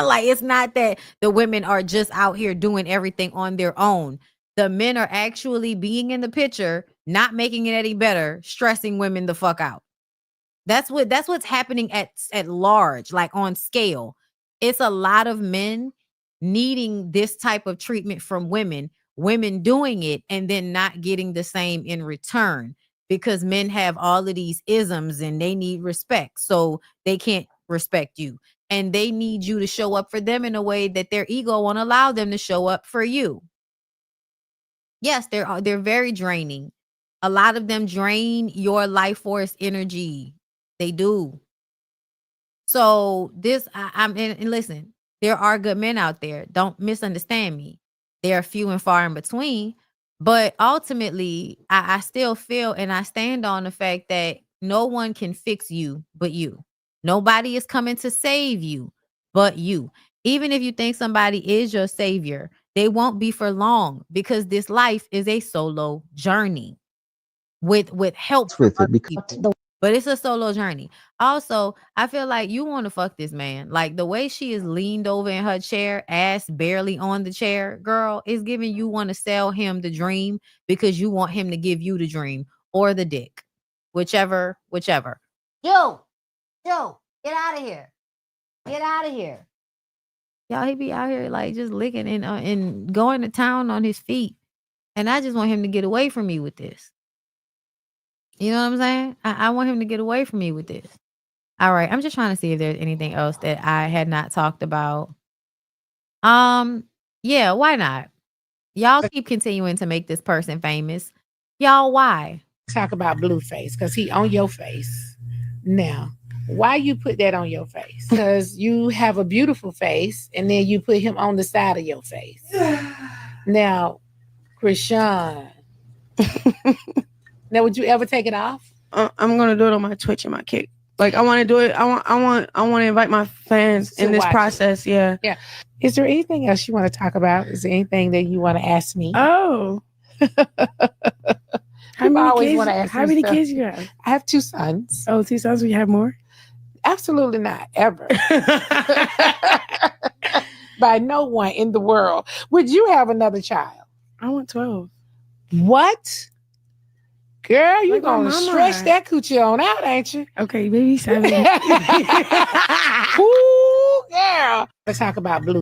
Like, it's not that the women are just out here doing everything on their own. The men are actually being in the picture, not making it any better, stressing women the fuck out. That's what's happening at large, like on scale. It's a lot of men needing this type of treatment from women doing it and then not getting the same in return, because men have all of these isms and they need respect. So they can't respect you. And they need you to show up for them in a way that their ego won't allow them to show up for you. Yes, they're very draining. A lot of them drain your life force energy. They do. So this, and listen, There are good men out there. Don't misunderstand me. They are few and far in between. But ultimately, I still feel and I stand on the fact that no one can fix you but you. Nobody is coming to save you but you. Even if you think somebody is your savior, they won't be for long because this life is a solo journey with help from with it other because people. But it's a solo journey. Also, I feel like you want to fuck this man. Like the way she is leaned over in her chair, ass barely on the chair, girl, is giving you want to sell him the dream because you want him to give you the dream or the dick. Whichever. Yo, get out of here. Get out of here. Y'all, he be out here like just licking and going to town on his feet. And I just want him to get away from me with this. You know what I'm saying? I want him to get away from me with this. All right. I'm just trying to see if there's anything else that I had not talked about. Yeah, why not? Y'all keep continuing to make this person famous. Y'all, why? Talk about Blueface because he on your face. Now, why you put that on your face? Because you have a beautiful face and then you put him on the side of your face. Now, Chrisean. Now, would you ever take it off? I'm gonna do it on my Twitch and my Kick. Like I want to do it. I want to invite my fans in this process. Yeah. Yeah. Is there anything else you want to talk about? Is there anything that you want to ask me? Oh. How many kids you have? I have 2 sons. Oh, 2 sons. We have more? Absolutely not. Ever. By no one in the world. Would you have another child? I want 12. What? Girl, you're Like my going to mama. stretch that coochie on out, ain't you? Okay, maybe 7. Ooh, girl. Let's talk about Blue.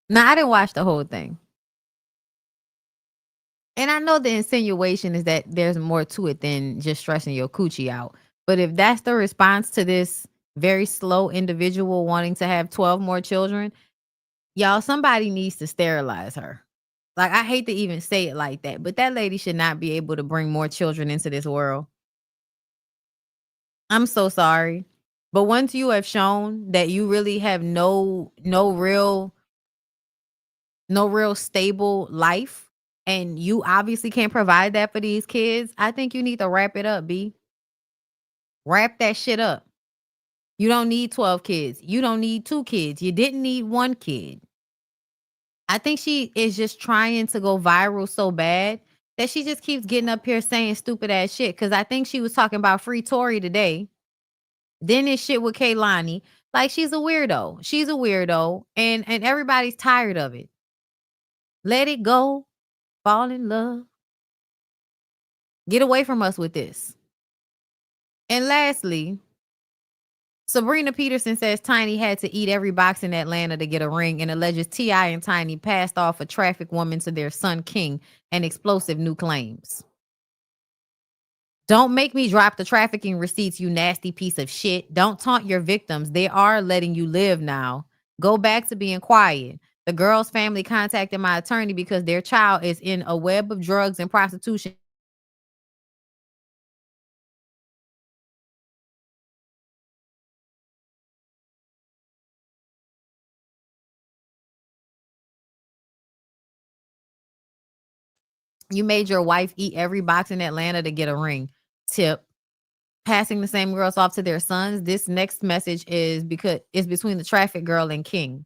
Now, I didn't watch the whole thing. And I know the insinuation is that there's more to it than just stressing your coochie out. But if that's the response to this very slow individual wanting to have 12 more children, y'all, somebody needs to sterilize her. Like, I hate to even say it like that, but that lady should not be able to bring more children into this world. I'm so sorry. But once you have shown that you really have no real stable life, and you obviously can't provide that for these kids, I think you need to wrap it up, B. Wrap that shit up. You don't need 12 kids. You don't need 2 kids. You didn't need 1 kid. I think she is just trying to go viral so bad that she just keeps getting up here saying stupid ass shit. Cause I think she was talking about Free Tory today. Then this shit with Kaylani. Like, she's a weirdo. She's a weirdo. And everybody's tired of it. Let it go. Fall in love. Get away from us with this. And lastly, Sabrina Peterson says Tiny had to eat every box in Atlanta to get a ring and alleges T.I. and Tiny passed off a traffic woman to their son King and explosive new claims. Don't make me drop the trafficking receipts, you nasty piece of shit. Don't taunt your victims. They are letting you live now. Go back to being quiet. The girl's family contacted my attorney because their child is in a web of drugs and prostitution. You made your wife eat every box in Atlanta to get a ring. Tip. Passing the same girls off to their sons. This next message is because it's between the traffic girl and King.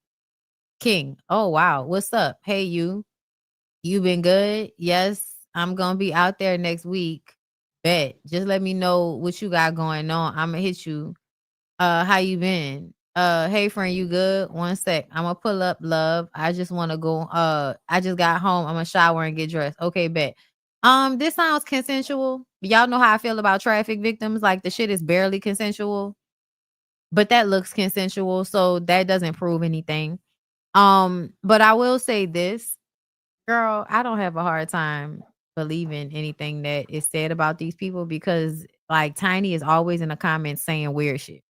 King. Oh, wow. What's up? Hey, you. You been good? Yes. I'm going to be out there next week. Bet. Just let me know what you got going on. I'm going to hit you. How you been? Hey friend, you good? One sec. I'm gonna pull up, love. I just want to go. I just got home. I'm gonna shower and get dressed. Okay, bet. This sounds consensual. Y'all know how I feel about traffic victims. Like, the shit is barely consensual, but that looks consensual, so that doesn't prove anything. But I will say this, girl, I don't have a hard time believing anything that is said about these people because, like, Tiny is always in the comments saying weird shit.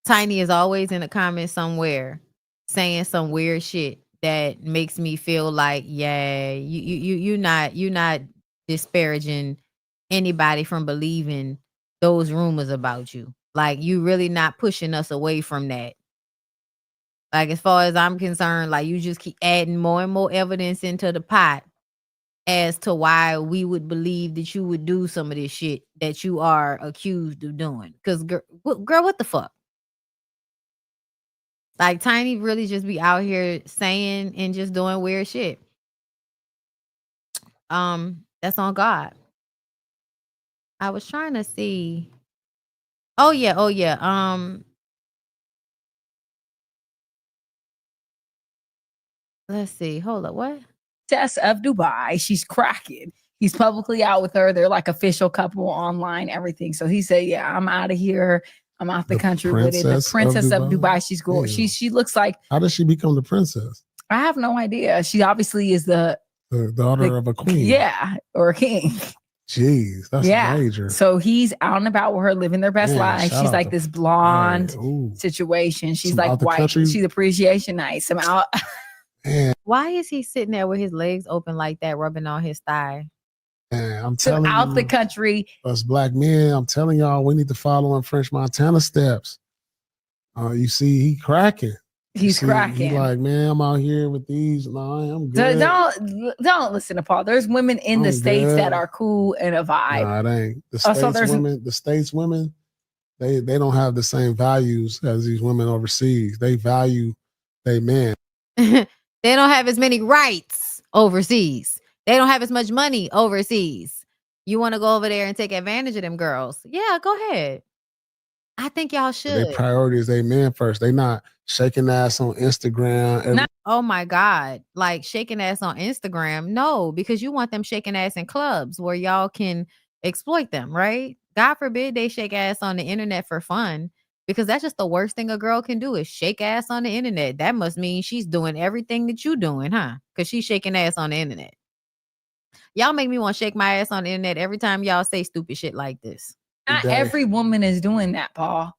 Tiny is always in the comments somewhere saying some weird shit that makes me feel like, yeah, you're not disparaging anybody from believing those rumors about you. Like, you really not pushing us away from that. Like, as far as I'm concerned, like, you just keep adding more and more evidence into the pot as to why we would believe that you would do some of this shit that you are accused of doing. Because, girl, what the fuck? Like, Tiny really just be out here saying and just doing weird shit. That's on God. I was trying to see. Oh yeah. Let's see. Hold up. What? Princess of Dubai. She's cracking. He's publicly out with her. They're like official couple online, everything. So he said, "Yeah, I'm out of here. I'm out the country with it." The Princess of Dubai. She's cool. She looks like. How does she become the princess? I have no idea. She obviously is the daughter of a queen. Yeah, or a king. Jeez, that's major. So he's out and about with her, living their best life. She's like this blonde situation. She's like white. She's appreciation night. Some out. Why is he sitting there with his legs open like that, rubbing on his thigh? Man, I'm telling out you, the country. Us black men, I'm telling y'all, we need to follow in French Montana steps. You see, he cracking. He's cracking. He's like, man, I'm out here with these. No, I'm good. Don't listen to Paul. There's women in the States that are cool and a vibe. Nah, it ain't. The States women, they don't have the same values as these women overseas. They value they men. They don't have as many rights overseas. They don't have as much money overseas. You want to go over there and take advantage of them girls? Yeah, go ahead. I think y'all should. Their priority is they men first. They not shaking ass on Instagram. Oh my God. Like shaking ass on Instagram? No, because you want them shaking ass in clubs where y'all can exploit them, right? God forbid they shake ass on the internet for fun. Because that's just the worst thing a girl can do is shake ass on the internet. That must mean she's doing everything that you doing, huh? Because she's shaking ass on the internet. Y'all make me want to shake my ass on the internet every time y'all say stupid shit like this. Not every woman is doing that, Paul.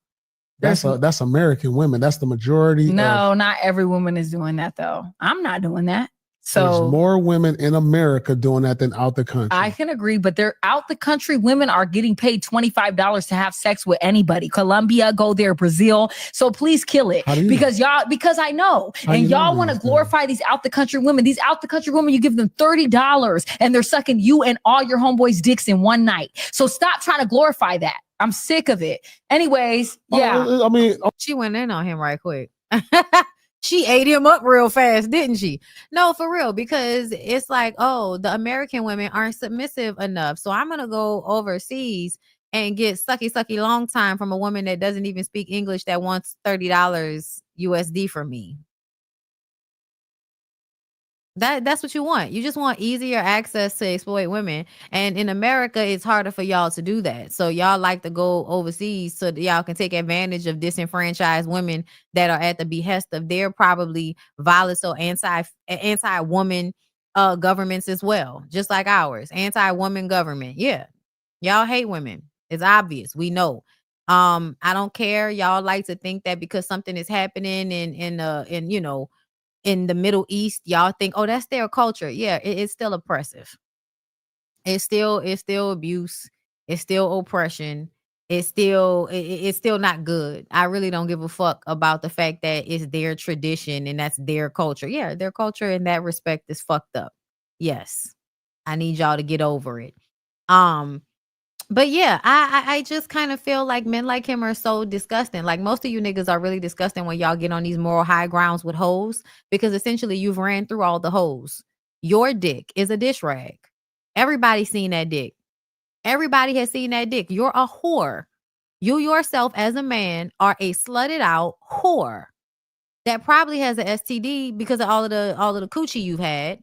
That's American women. That's the majority. No, not every woman is doing that, though. I'm not doing that. So there's more women in America doing that than out the country. I can agree, but they're out the country. Women are getting paid $25 to have sex with anybody. Colombia, go there, Brazil. So please kill it. Because I know. And y'all want to glorify these out the country women. These out the country women, you give them $30 and they're sucking you and all your homeboys' dicks in one night. So stop trying to glorify that. I'm sick of it. Anyways, yeah. She went in on him right quick. She ate him up real fast, didn't she? No, for real, because it's like, oh, the American women aren't submissive enough. So I'm going to go overseas and get sucky long time from a woman that doesn't even speak English that wants $30 USD from me. That's what you want. You just want easier access to exploit women. And in America, it's harder for y'all to do that. So y'all like to go overseas so that y'all can take advantage of disenfranchised women that are at the behest of their probably volatile anti-woman governments as well, just like ours. Anti-woman government. Yeah. Y'all hate women. It's obvious. We know. I don't care. Y'all like to think that because something is happening in you know, in the Middle East, y'all think, oh, that's their culture. Yeah, it's still oppressive. It's still abuse. It's still oppression. It's still not good. I really don't give a fuck about the fact that it's their tradition and that's their culture. Yeah, their culture in that respect is fucked up. Yes. I need y'all to get over it. But yeah, I just kind of feel like men like him are so disgusting. Like most of you niggas are really disgusting when y'all get on these moral high grounds with hoes, because essentially you've ran through all the hoes. Your dick is a dish rag. Everybody's seen that dick. Everybody has seen that dick. You're a whore. You yourself as a man are a slutted out whore that probably has an STD because of all of the coochie you've had.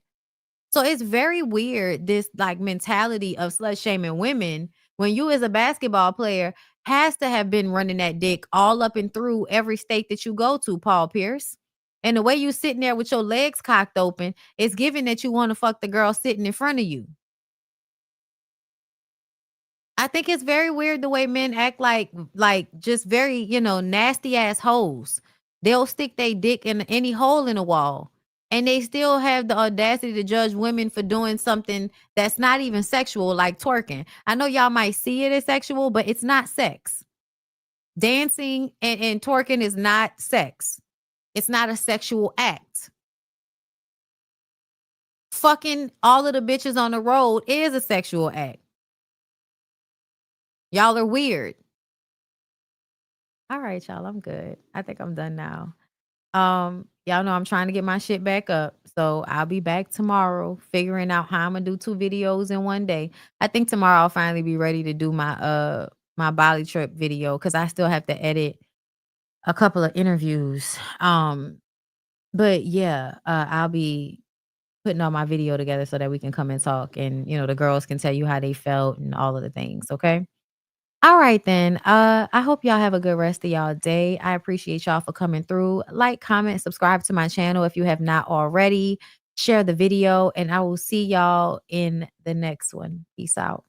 So it's very weird, this like mentality of slut shaming women when you as a basketball player has to have been running that dick all up and through every state that you go to, Paul Pierce. And the way you sitting there with your legs cocked open, it's given that you want to fuck the girl sitting in front of you. I think it's very weird the way men act like just very, nasty ass hoes. They'll stick their dick in any hole in the wall And they still have the audacity to judge women for doing something that's not even sexual, like twerking. I know y'all might see it as sexual, but it's not sex. Dancing and twerking is not sex. It's not a sexual act. Fucking all of the bitches on the road is a sexual act. Y'all are weird. All right, y'all, I'm good. I think I'm done now. Y'all know I'm trying to get my shit back up. So I'll be back tomorrow figuring out how I'm gonna do 2 videos in one day. I think tomorrow I'll finally be ready to do my my Bali trip video because I still have to edit a couple of interviews. But yeah, I'll be putting all my video together so that we can come and talk and the girls can tell you how they felt and all of the things, okay? All right then. I hope y'all have a good rest of y'all day. I appreciate y'all for coming through. Like, comment, subscribe to my channel if you have not already. Share the video, and I will see y'all in the next one. Peace out.